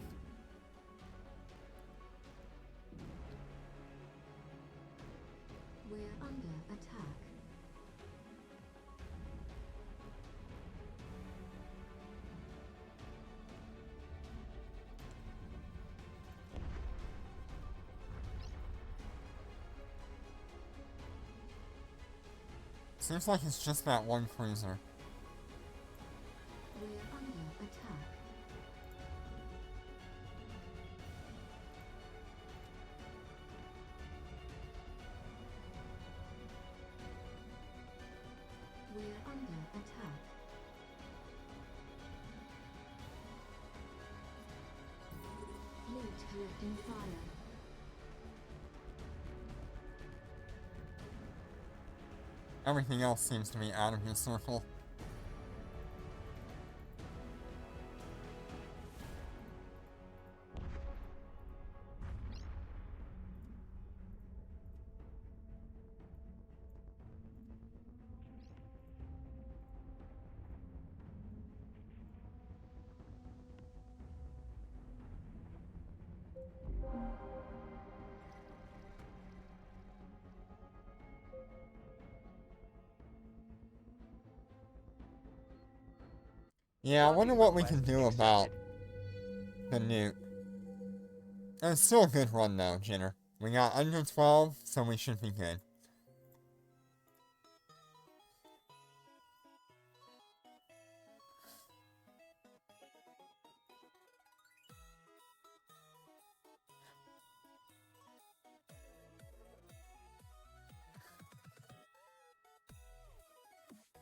We're under attack. Seems like it's just that one cruiser. We're under attack. We're under attack. Fleet collecting fire. Everything else seems to be out of your circle. Yeah, I wonder what we can do about the nuke. It's still a good run though, Jenner. We got under 12, so we should be good.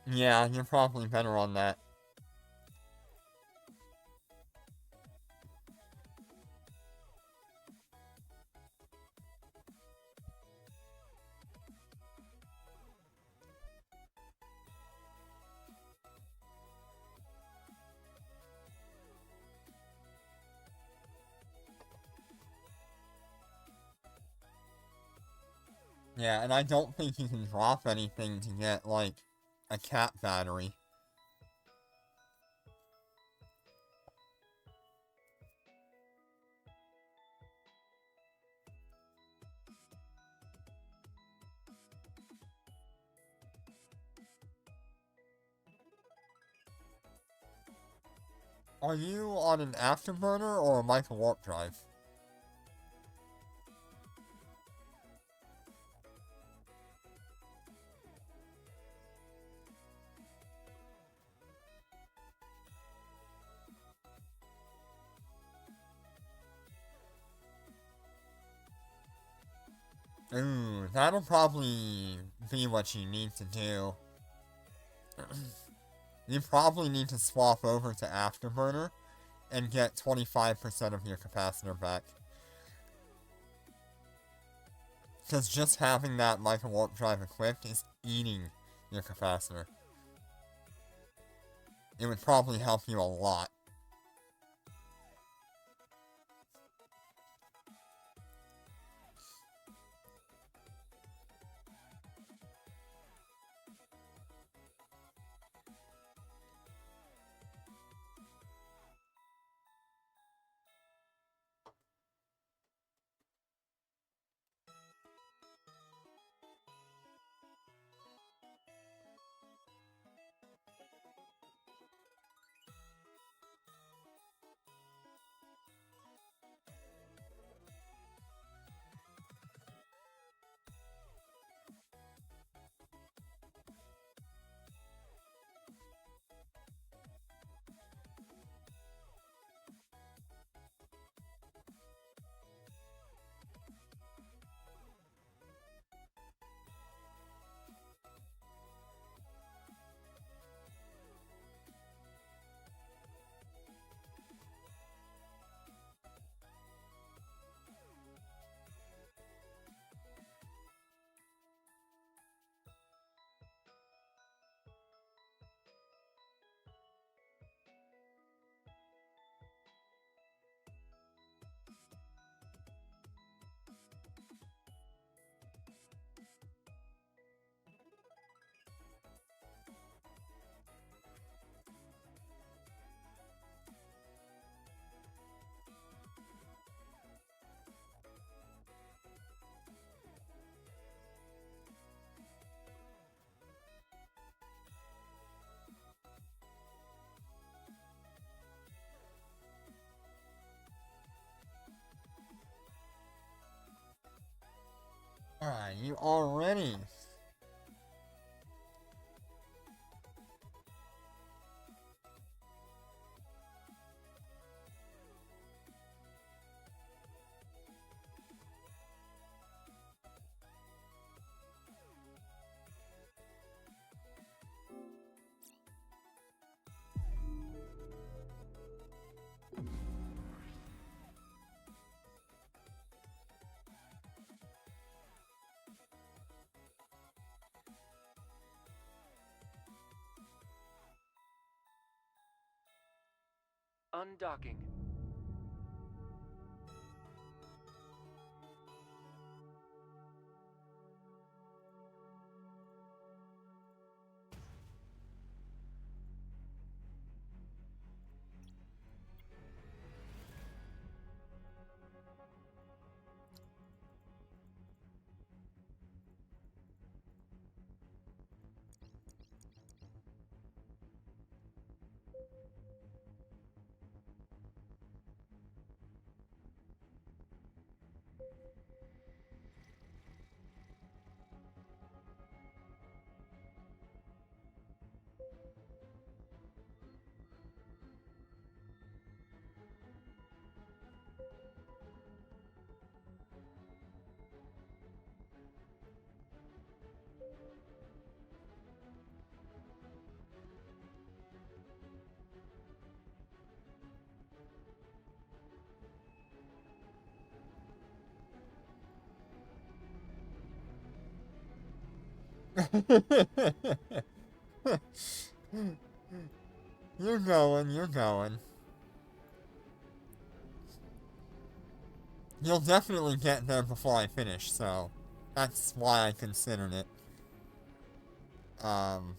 Yeah, you're probably better on that. Yeah, and I don't think you can drop anything to get, like, a cat battery. Are you on an afterburner or a micro warp drive? Ooh, that'll probably be what you need to do. You probably need to swap over to Afterburner and get 25% of your capacitor back. Because just having that micro warp drive equipped is eating your capacitor. It would probably help you a lot. Alright, you already. Undocking. You're going, you're going. You'll definitely get there before I finish, so that's why I considered it. Um,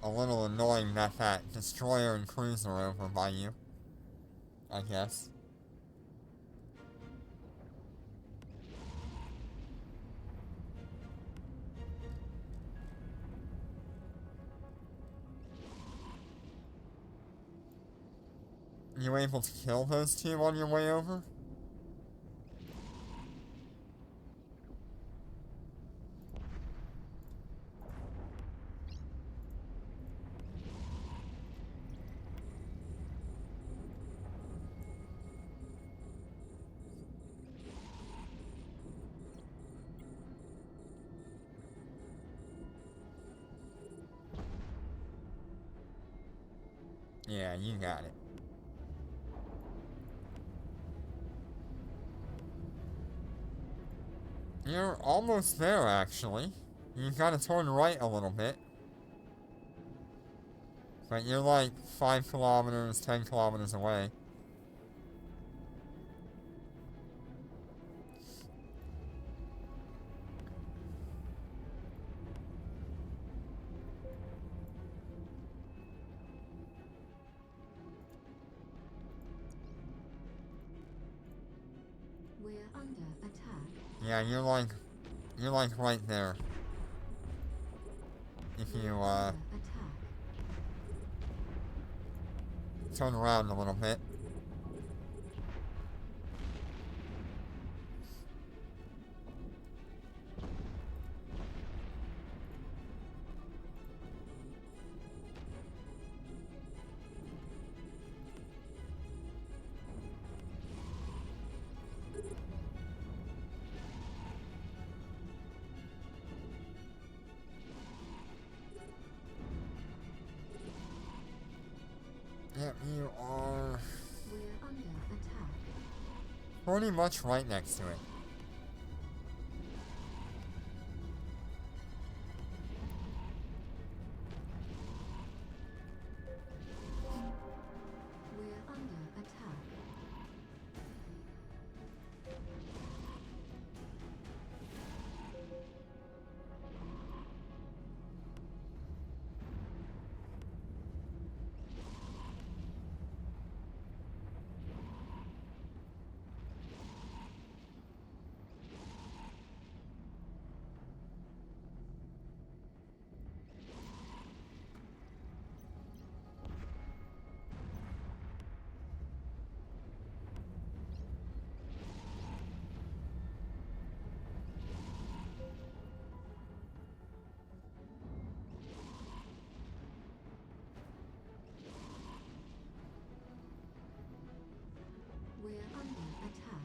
a little annoying that that destroyer and cruiser are over by you, I guess. You able to kill those two on your way over? Yeah, you got it. You're almost there, actually. You've got to turn right a little bit. But you're like 5 kilometers, 10 kilometers away. We're under attack. Yeah, you're like right there. If you, Attack. turn around a little bit. Yep, you are We're under attack. pretty much right next to it. We're under attack. We're under attack.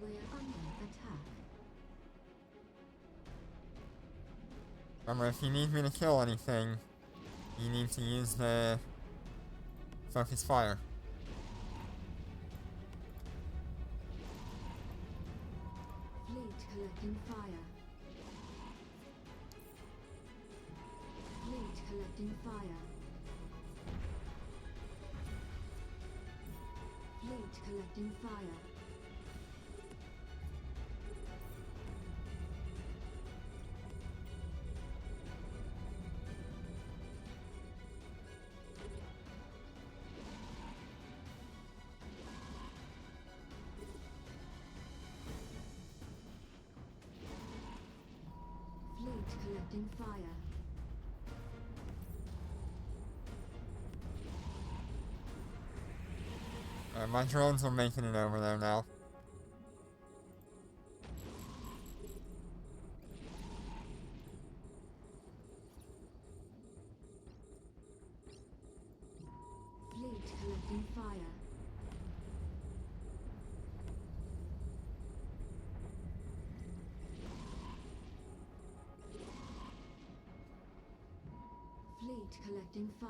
We're under attack. Remember, if you need me to kill anything, you need to use the focus fire. Fleet collecting fire. Fleet collecting fire. Fleet collecting fire. Fleet collecting fire. My drones are making it over there now. Fleet collecting fire. Fleet collecting fire.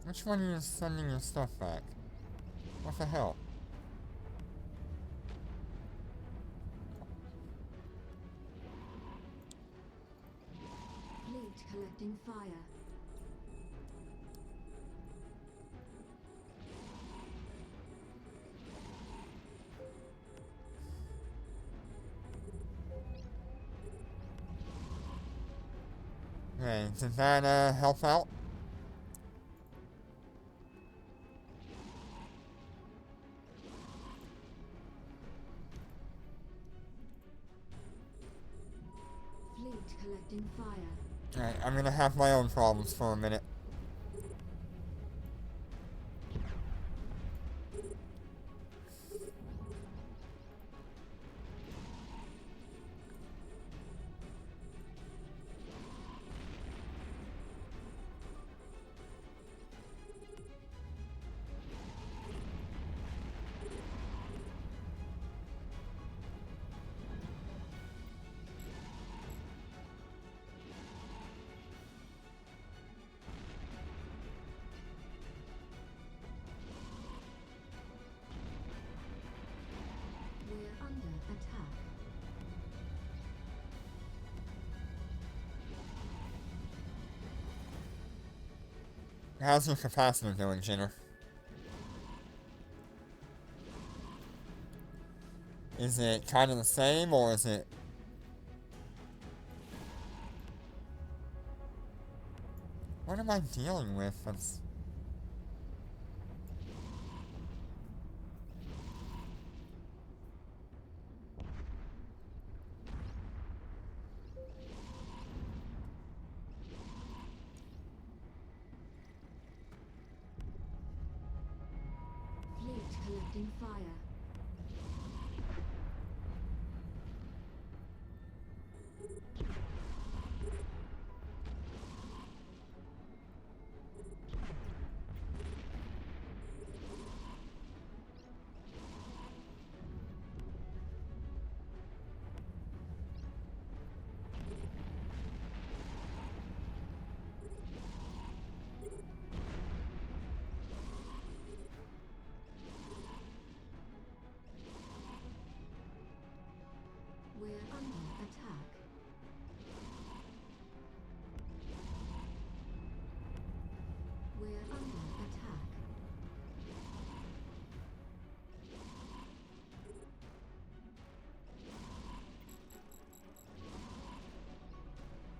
Which one are you sending your stuff back? What the hell? Fleet collecting fire. Okay, did that help out? Fleet collecting fire. Alright, I'm gonna have my own problems for a minute. We're under attack. How's your capacitor doing, Jenner? Is it kind of the same, or is it... What am I dealing with? That's... Fleet collecting fire. We're under attack. We're under attack.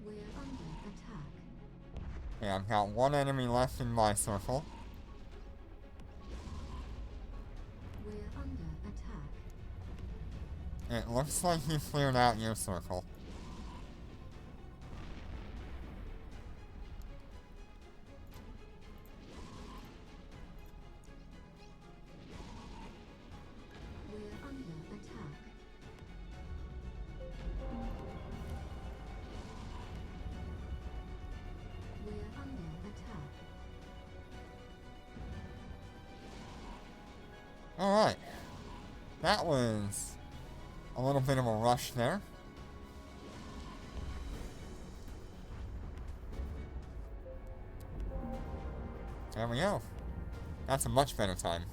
We're under attack. Okay, I've got one enemy left in my circle. We're under attack. It looks like you cleared out your circle. We're under attack. We're under attack. Alright. That was a little bit of a rush there. There we go. That's a much better time.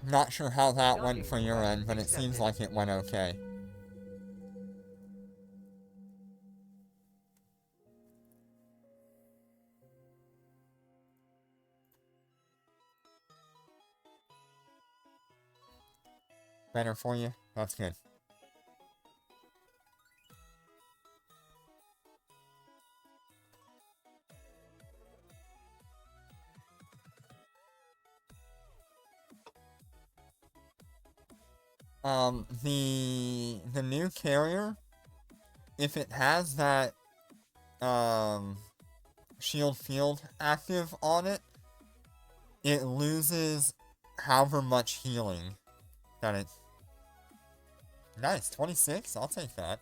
Not sure how that went for your end, but it seems like it went okay. Better for you? That's good. The new carrier, if it has that shield field active on it, it loses however much healing that it... Nice, 26? I'll take that.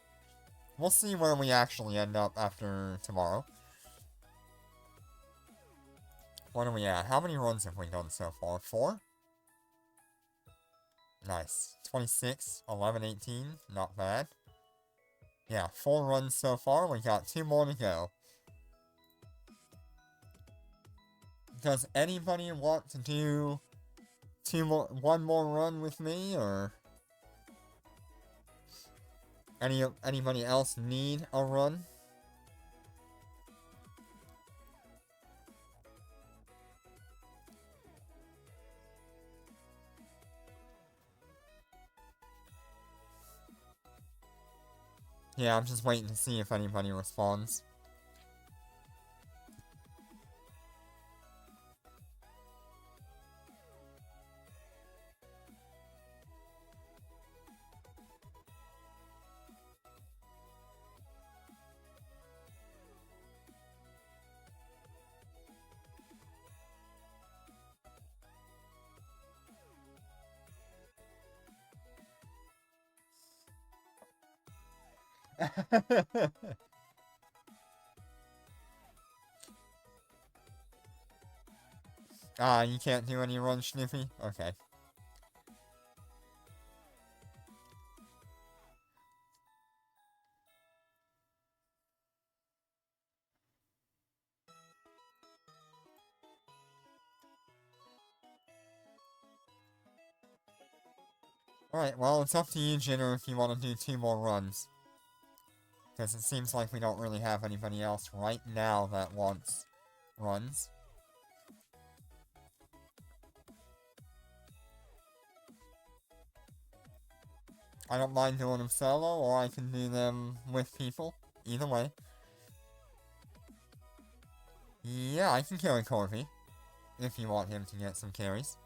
We'll see where we actually end up after tomorrow. What are we at? How many runs have we done so far? 4? Nice. 26, 11, 18. Not bad. Yeah, 4 runs so far. We got 2 more to go. Does anybody want to do one more run with me, or anybody else need a run? Yeah, I'm just waiting to see if anybody responds. You can't do any run, Sniffy? Okay. Alright, well, it's up to you, Jitter, if you want to do 2 more runs. Because it seems like we don't really have anybody else right now that wants runs. I don't mind doing them solo, or I can do them with people. Either way. Yeah, I can carry Corby, if you want him to get some carries.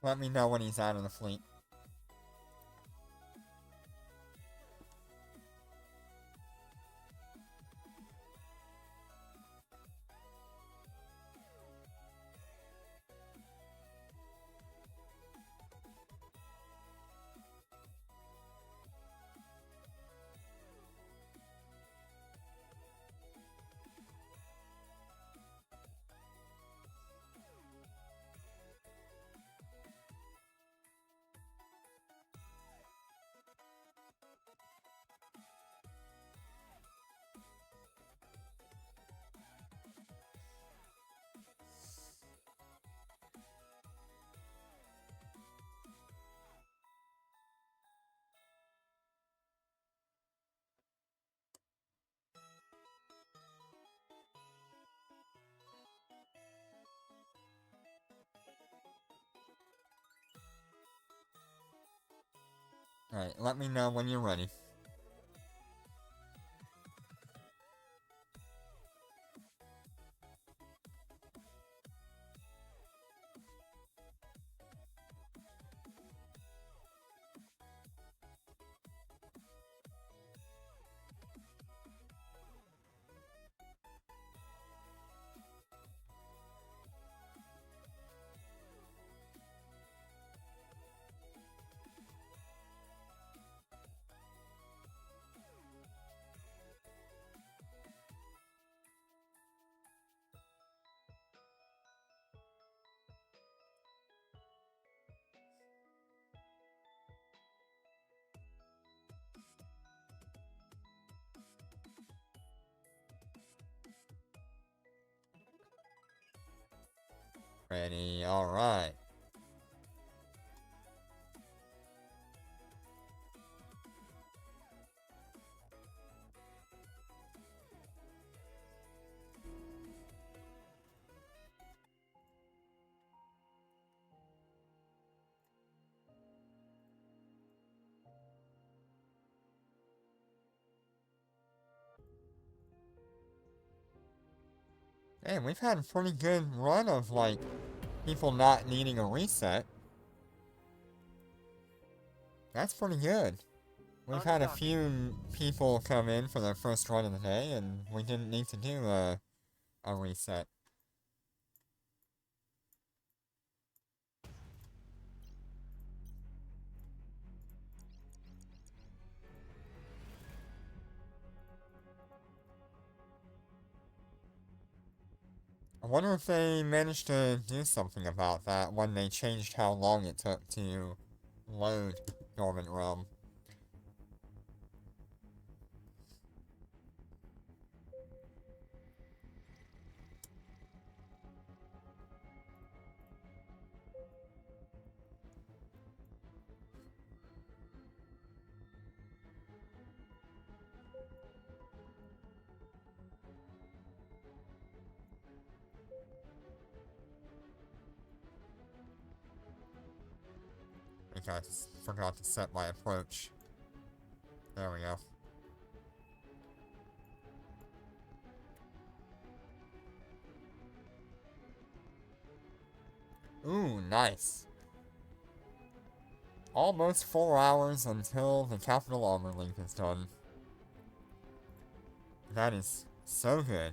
Let me know when he's out of the fleet. Alright, let me know when you're ready. Ready, alright. Hey, we've had a pretty good run of, like, people not needing a reset. That's pretty good. We've had a few people come in for their first run of the day, and we didn't need to do a reset. I wonder if they managed to do something about that when they changed how long it took to load Dormant Realm. I think I forgot to set my approach. There we go. Ooh, nice. Almost 4 hours until the Capital Armor Link is done. That is so good.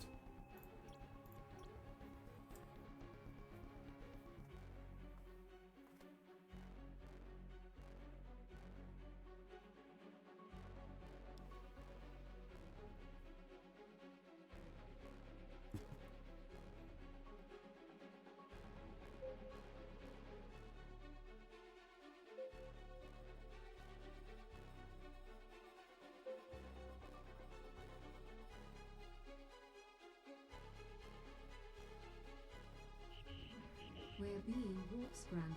We're being warp scrambled.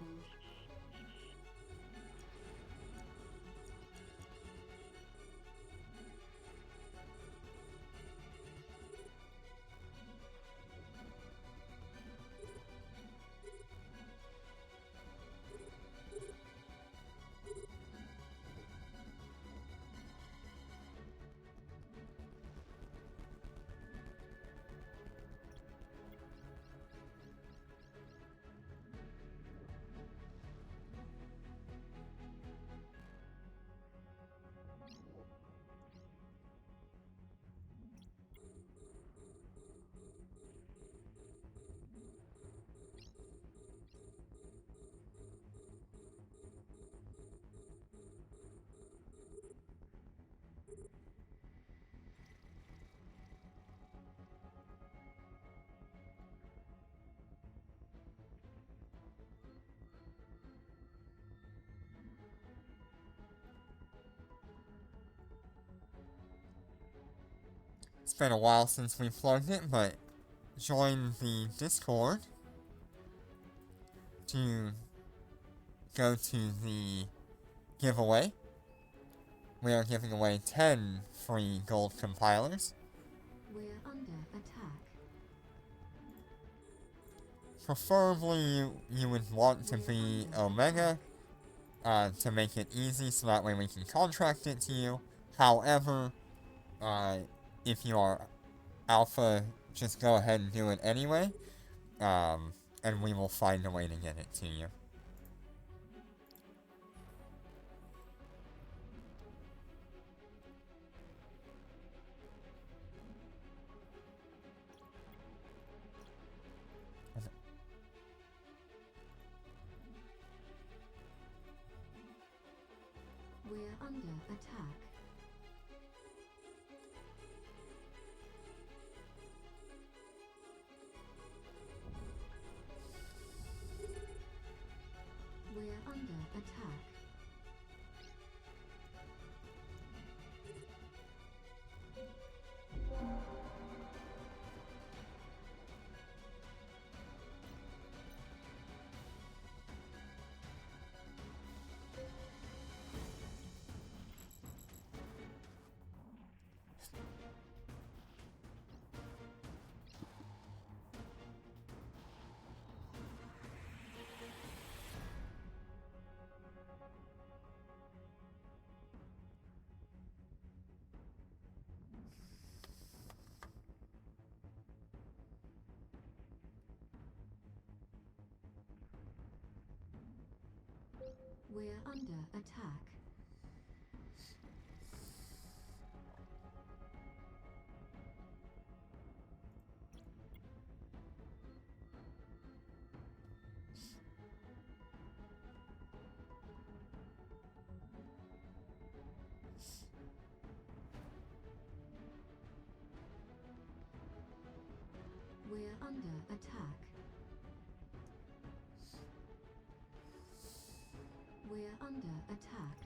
It's been a while since we plugged it, but join the Discord to go to the giveaway. We are giving away 10 free gold compilers. We're under attack. Preferably, you would want to be Omega to make it easy so that way we can contract it to you. However, if you are Alpha, just go ahead and do it anyway, and we will find a way to get it to you. We're under attack. We're under attack. We're under attack. We're under attack. We're under attack.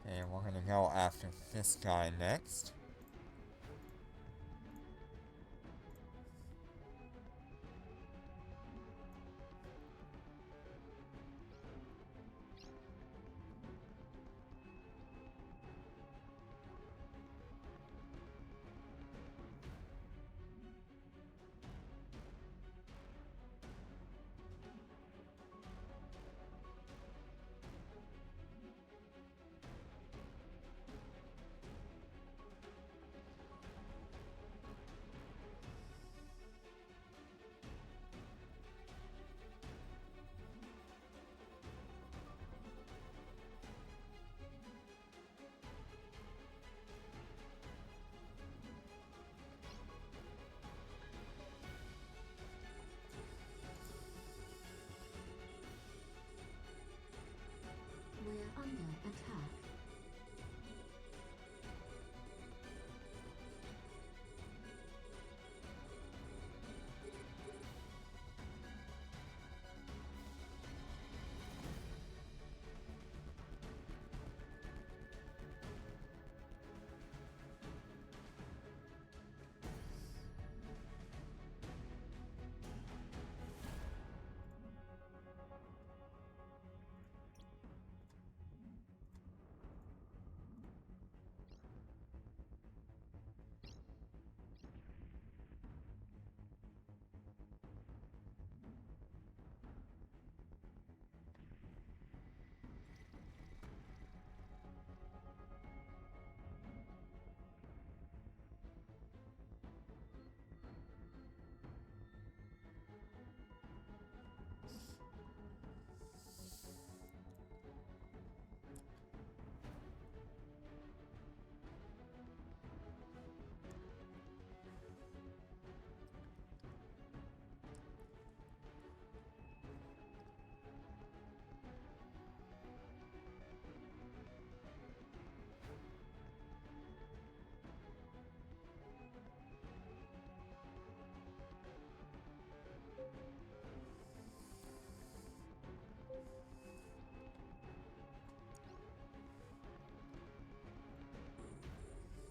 Okay, we're gonna go after this guy next. We're under attack.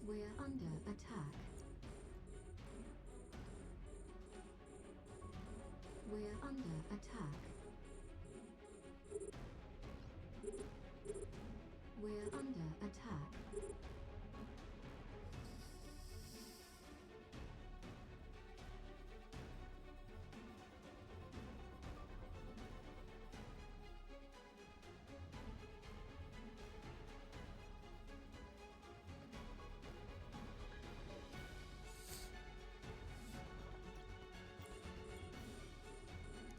We're under attack. We're under attack. We're under attack.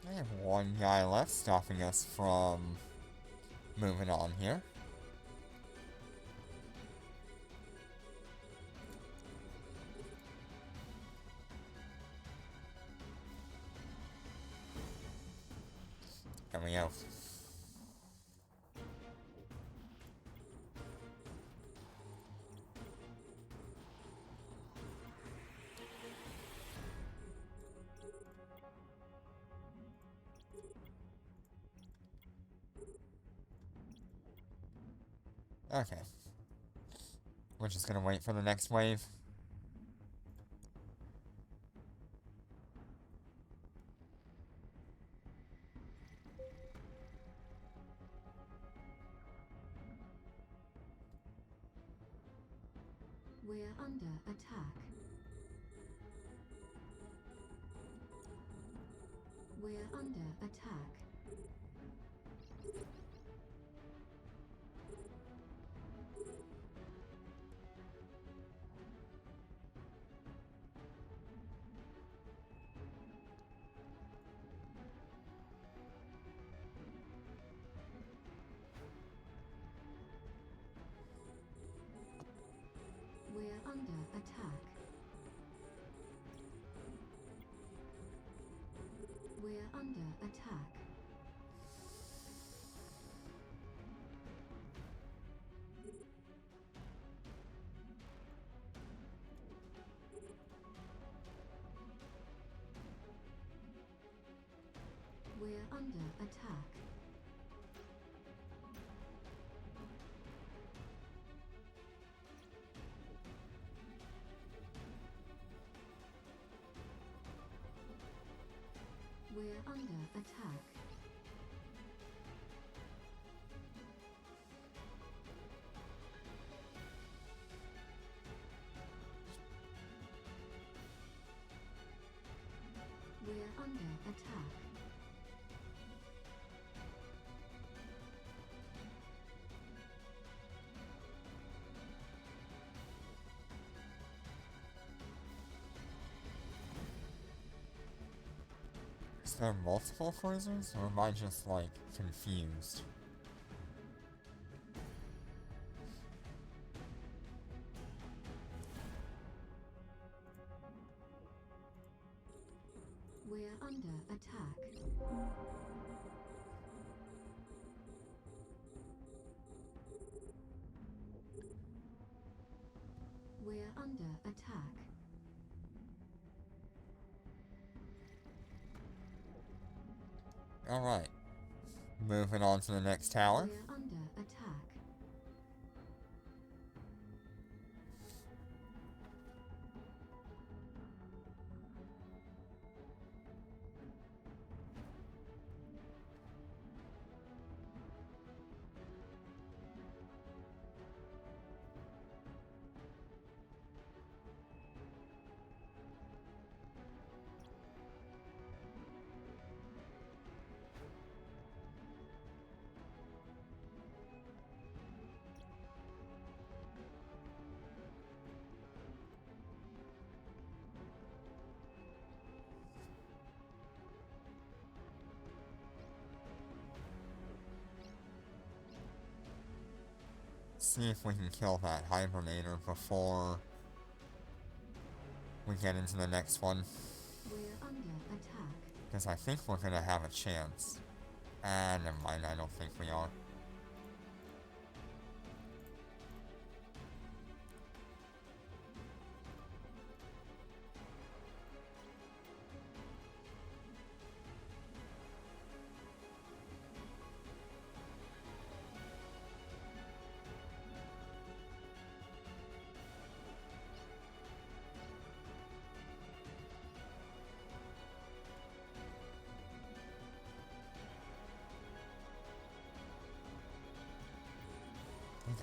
I have one guy left stopping us from moving on here. There we go. Okay. We're just gonna wait for the next wave. We're under attack. We're under attack. under attack. We're under attack. We're under attack. We're under attack. We're under attack. Is there multiple cruisers, or am I just, like, confused? We're under attack. We're under attack. Alright. Moving on to the next tower. We're under attack. See if we can kill that hibernator before we get into the next one. We're under attack. Because I think we're gonna have a chance. Ah, never mind, I don't think we are.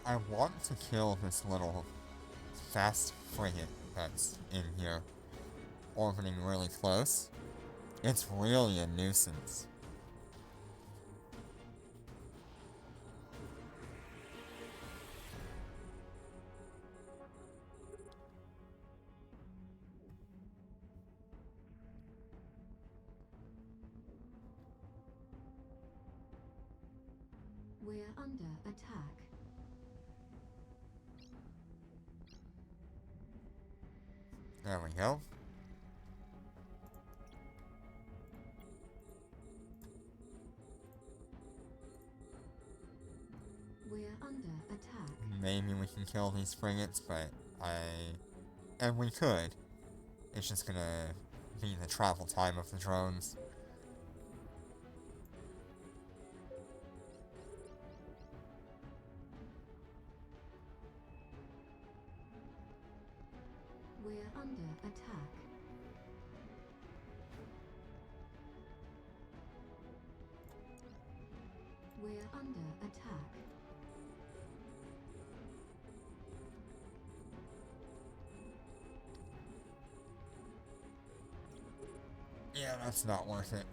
I want to kill this little fast frigate that's in here, orbiting really close. It's really a nuisance. We're under attack. There we go. We're under attack. Maybe we can kill these frigates, but and we could. It's just gonna be the travel time of the drones. We're under attack. We're under attack. Yeah, that's not worth it.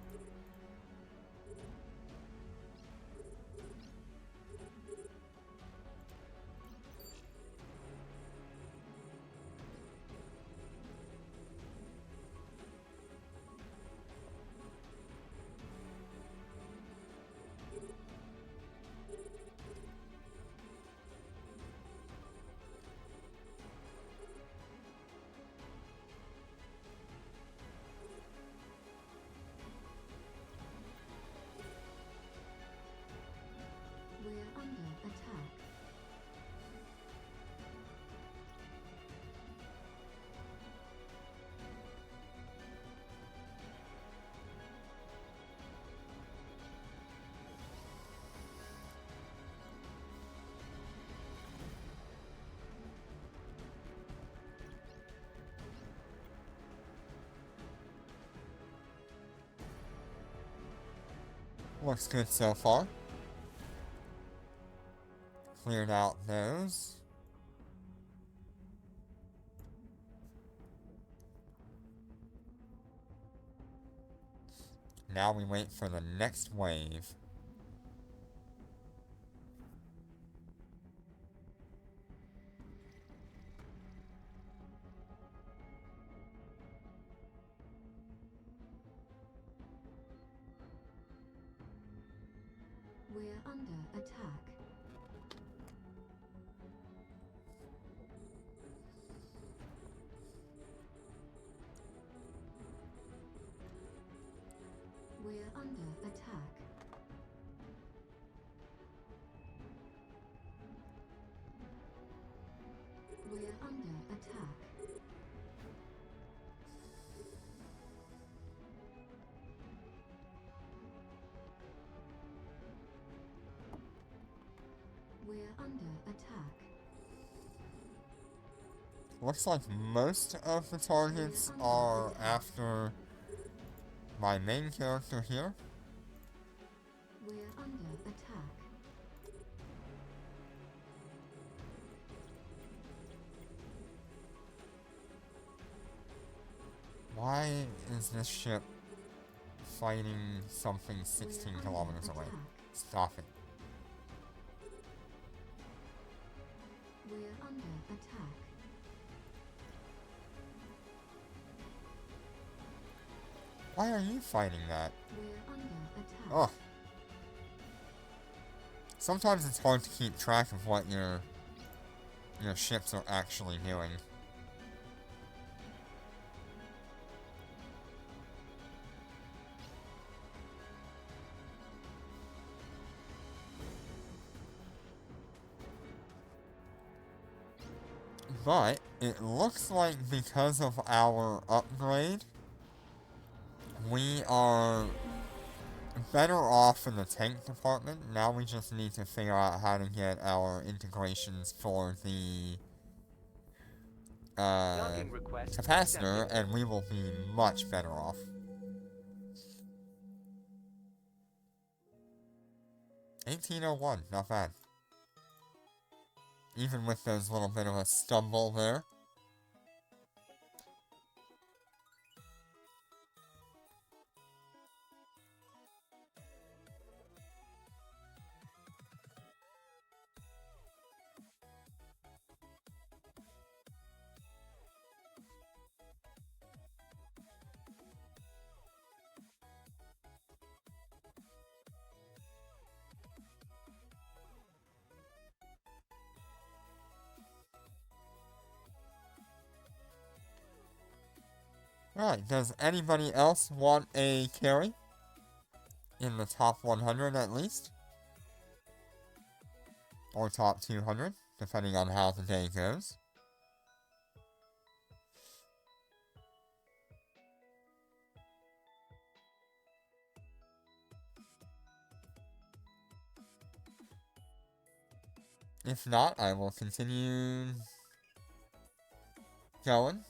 Looks good so far. Cleared out those. Now we wait for the next wave. We're under attack. We're under attack. We're under attack. We're under attack. Looks like most of the targets are after my main character here. We're under attack. Why is this ship fighting something 16 kilometers away? Stop it. We're under attack. Why are you fighting that? We're under attack. Ugh. Sometimes it's hard to keep track of what your ships are actually doing. But it looks like because of our upgrade, we are better off in the tank department. Now we just need to figure out how to get our integrations for the Docking request capacitor, accepted. and we will be much better off. $18.01, not bad. Even with those little bit of a stumble there. Right, does anybody else want a carry? In the top 100 at least? Or top 200, depending on how the day goes. If not, I will continue going.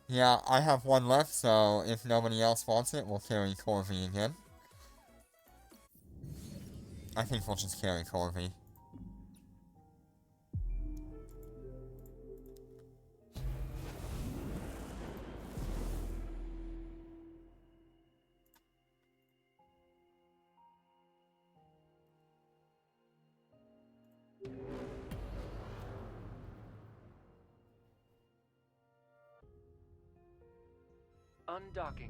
Yeah, I have one left, so if nobody else wants it, we'll carry Corvy again. I think we'll just carry Corvy. Undocking.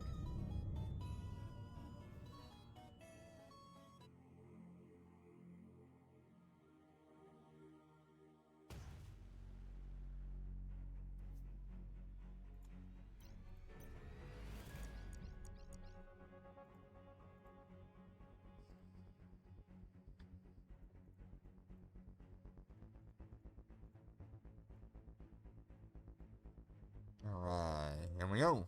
Alright, here we go.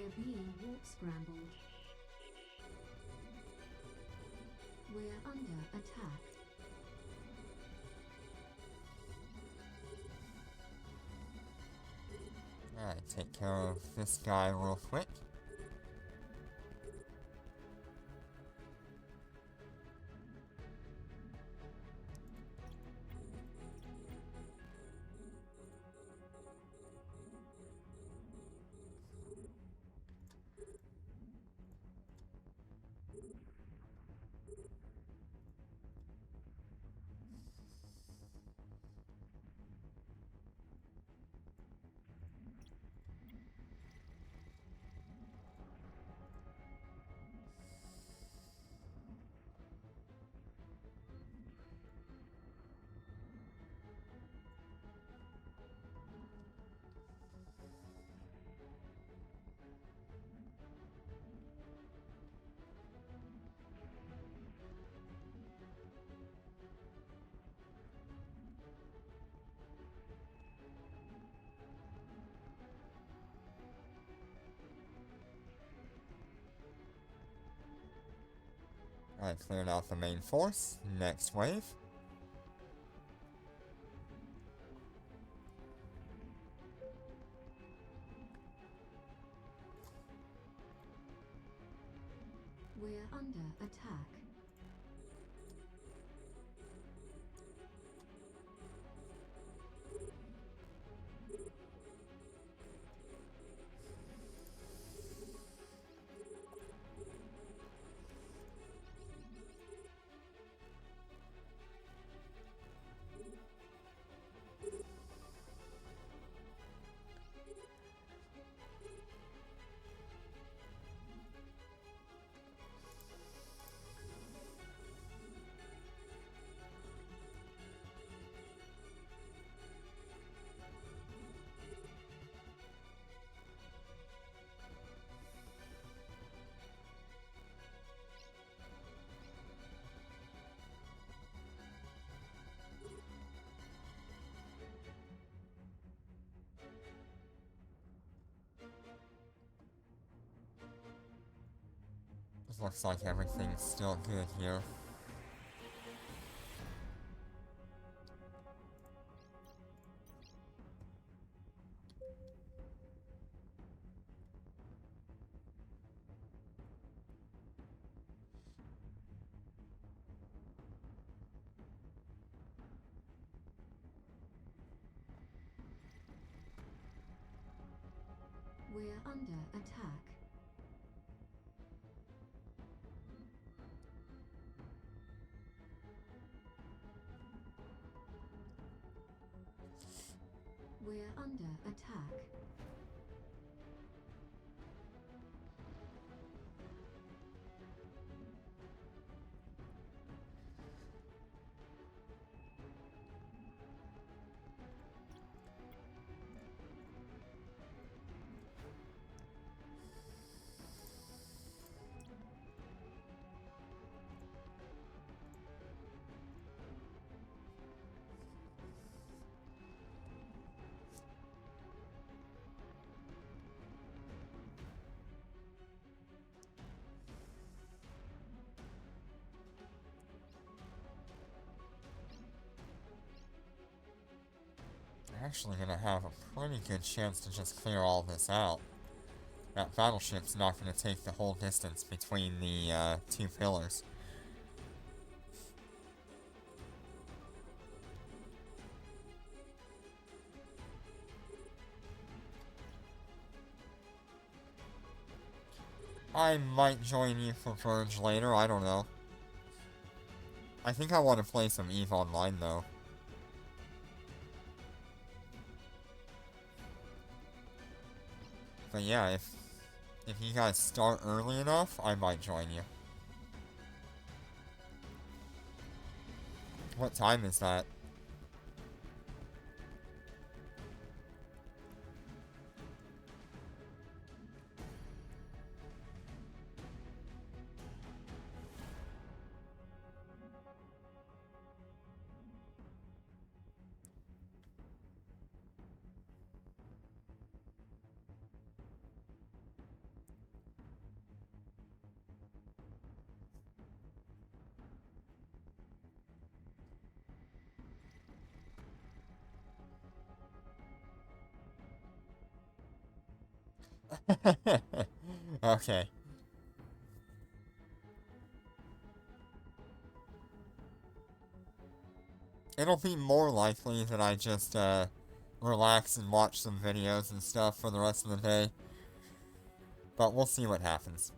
We're being warp scrambled. We're under attack. Alright, take care of this guy real quick. Alright, cleared out the main force. Next wave. We're under attack. Looks like everything's still good here. We're under attack. We're under attack. Actually gonna have a pretty good chance to just clear all this out. That battleship's not gonna take the whole distance between the two pillars. I might join you for Purge later, I don't know. I think I want to play some EVE Online though. But yeah, if you guys start early enough, I might join you. What time is that? Okay. It'll be more likely that I just, relax and watch some videos and stuff for the rest of the day. But we'll see what happens.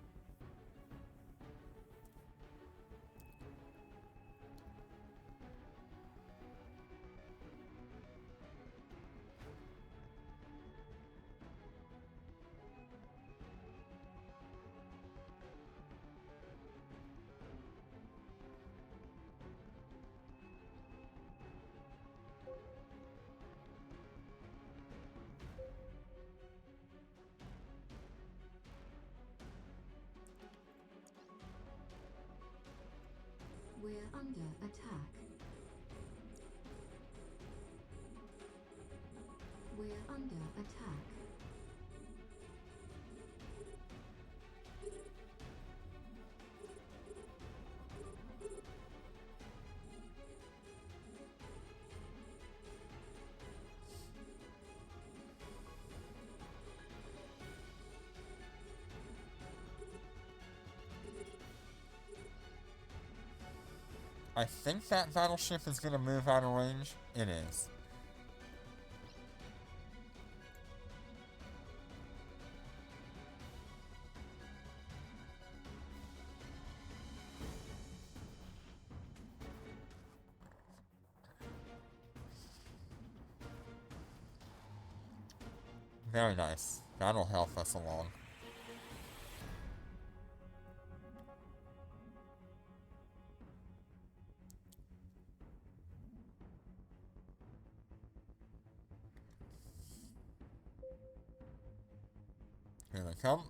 We're under attack. We're under attack. I think that battleship is gonna move out of range. It is. Very nice. That'll help us along. Here they come.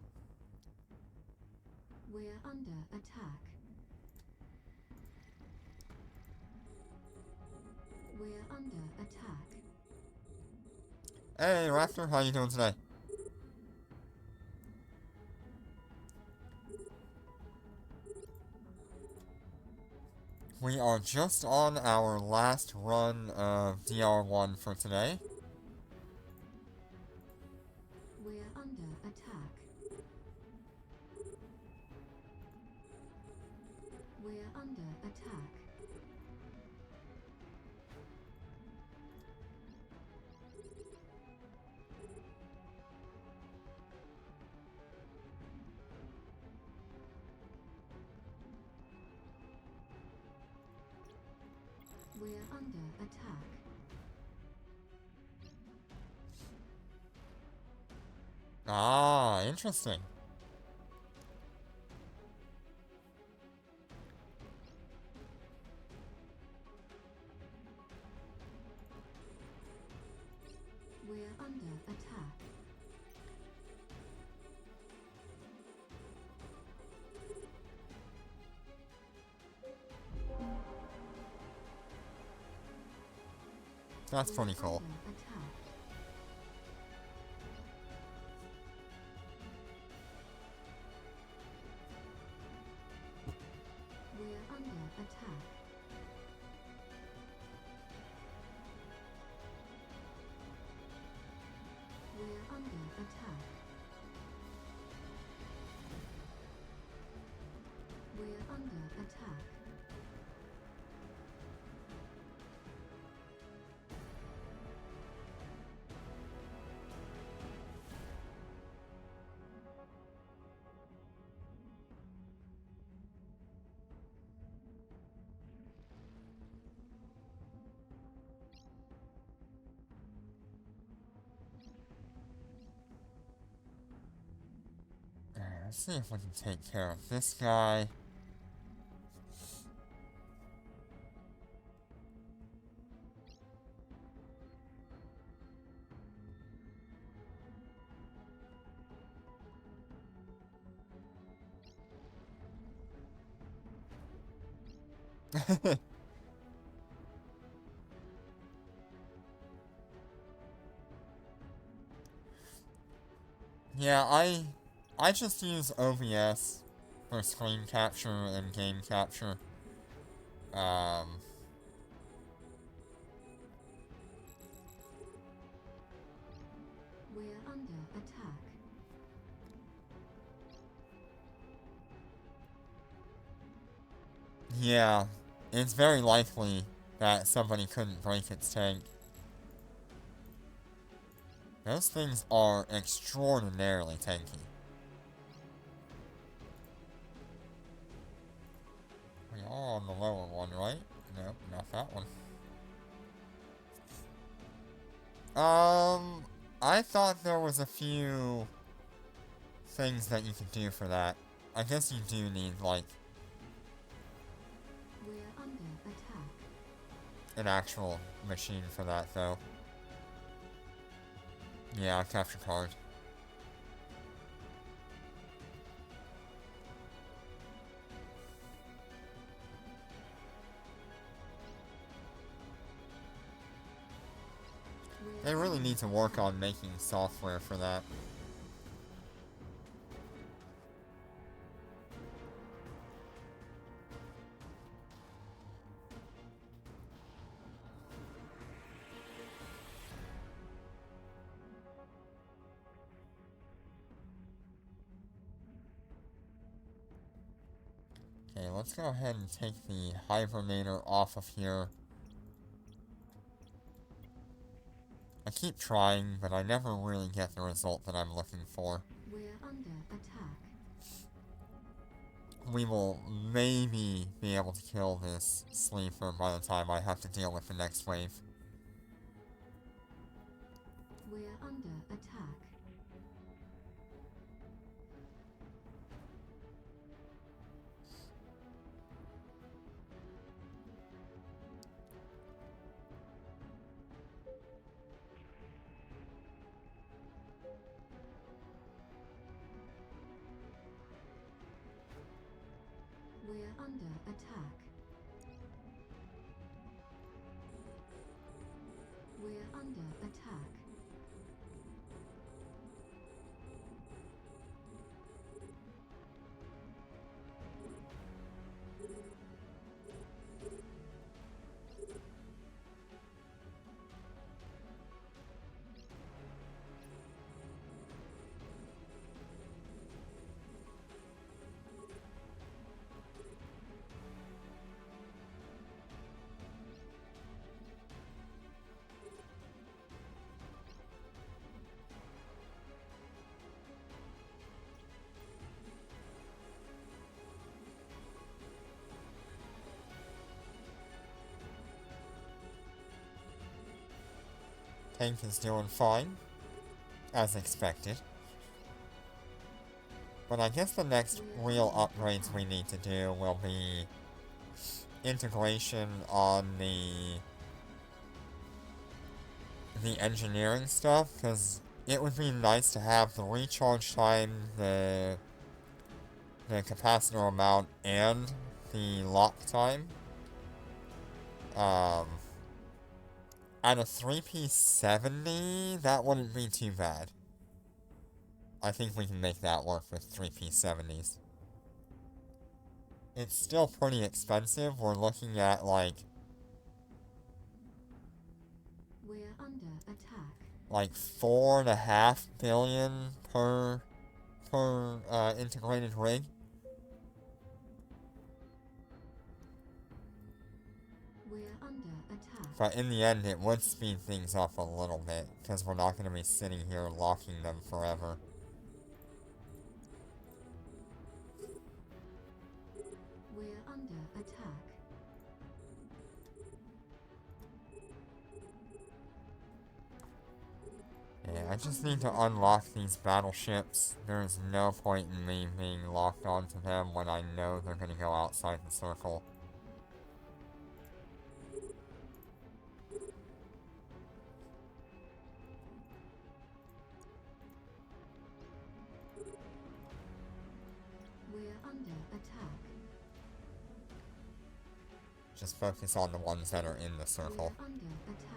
We're under attack. We're under attack. Hey, Raptor, how you doing today? We are just on our last run of DR1 for today. We're under attack. We're under attack. We're under attack. Ah, interesting. We're under attack. That's pretty cool. Under attack. We're under attack. We're under attack. We're under attack. Let's see if we can take care of this guy. Yeah, I just use OBS for screen capture and game capture. We're under attack. Yeah, it's very likely that somebody couldn't break its tank. Those things are extraordinarily tanky. We are on the lower one, right? Nope, not that one. I thought there was a few things that you could do for that. I guess you do need, like, We're under attack. an actual machine for that, though. Yeah, capture card. They really need to work on making software for that. Okay, let's go ahead and take the hibernator off of here. I keep trying, but I never really get the result that I'm looking for. We're under attack. We will maybe be able to kill this sleeper by the time I have to deal with the next wave. We're under attack. We're under attack. We're under attack. Tank is doing fine, as expected. But I guess the next real upgrades we need to do will be integration on the engineering stuff, because it would be nice to have the recharge time, the capacitor amount, and the lock time. At a 3P70, that wouldn't be too bad. I think we can make that work with 3P70s. It's still pretty expensive. We're looking at, like... We're under attack. like 4.5 billion per integrated rig. We're under attack. But in the end, it would speed things up a little bit, because we're not going to be sitting here locking them forever. We're under attack. Yeah, I just need to unlock these battleships. There's no point in me being locked onto them when I know they're going to go outside the circle. We're under attack. Just focus on the ones that are in the circle. We're under attack.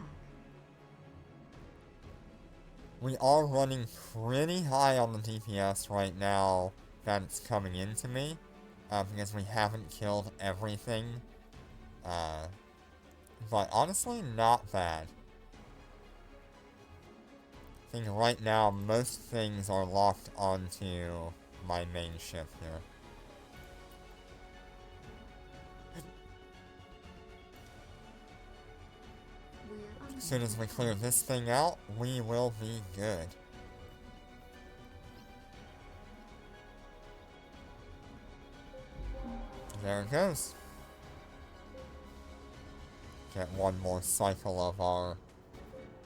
We are running pretty high on the DPS right now that it's coming into me, because we haven't killed everything. But honestly, not bad. I think right now most things are locked onto my main ship here. As soon as we clear this thing out, we will be good. There it goes. Get one more cycle of our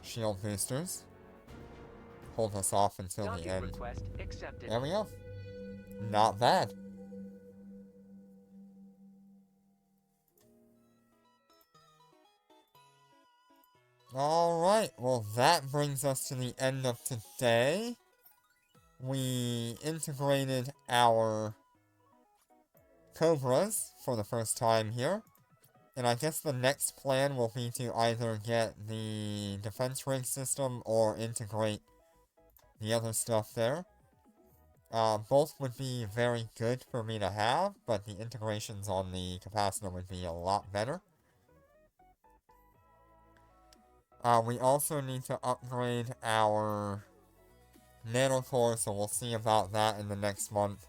shield boosters. Hold us off until the Docking end. request accepted. There we go. Not bad. Alright, well that brings us to the end of today. We integrated our Cobras for the first time here. And I guess the next plan will be to either get the defense rig system or integrate the other stuff there. Both would be very good for me to have, but the integrations on the capacitor would be a lot better. We also need to upgrade our nanocore, so we'll see about that in the next month.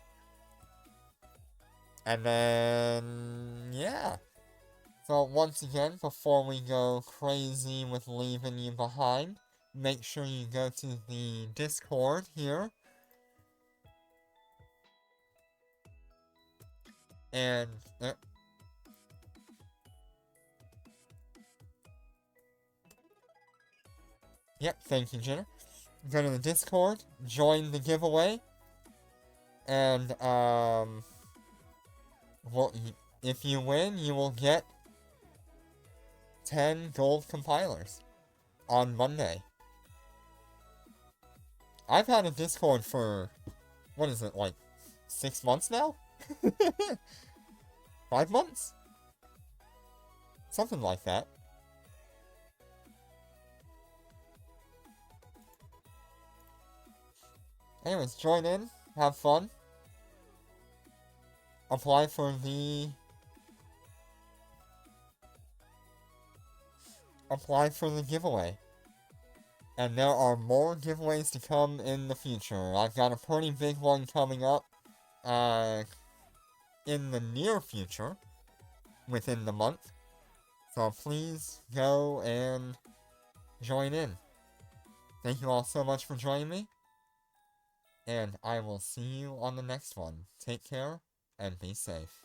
And then, yeah. So once again, before we go crazy with leaving you behind, make sure you go to the Discord here. And, yep, thank you, Jenna. Go to the Discord, join the giveaway, and, well, if you win, you will get 10 gold compilers on Monday. I've had a Discord for, what is it, like, 6 months now? 5 months? Something like that. Anyways, join in, have fun. Apply for the giveaway. And there are more giveaways to come in the future. I've got a pretty big one coming up in the near future, within the month. So please go and join in. Thank you all so much for joining me. And I will see you on the next one. Take care and be safe.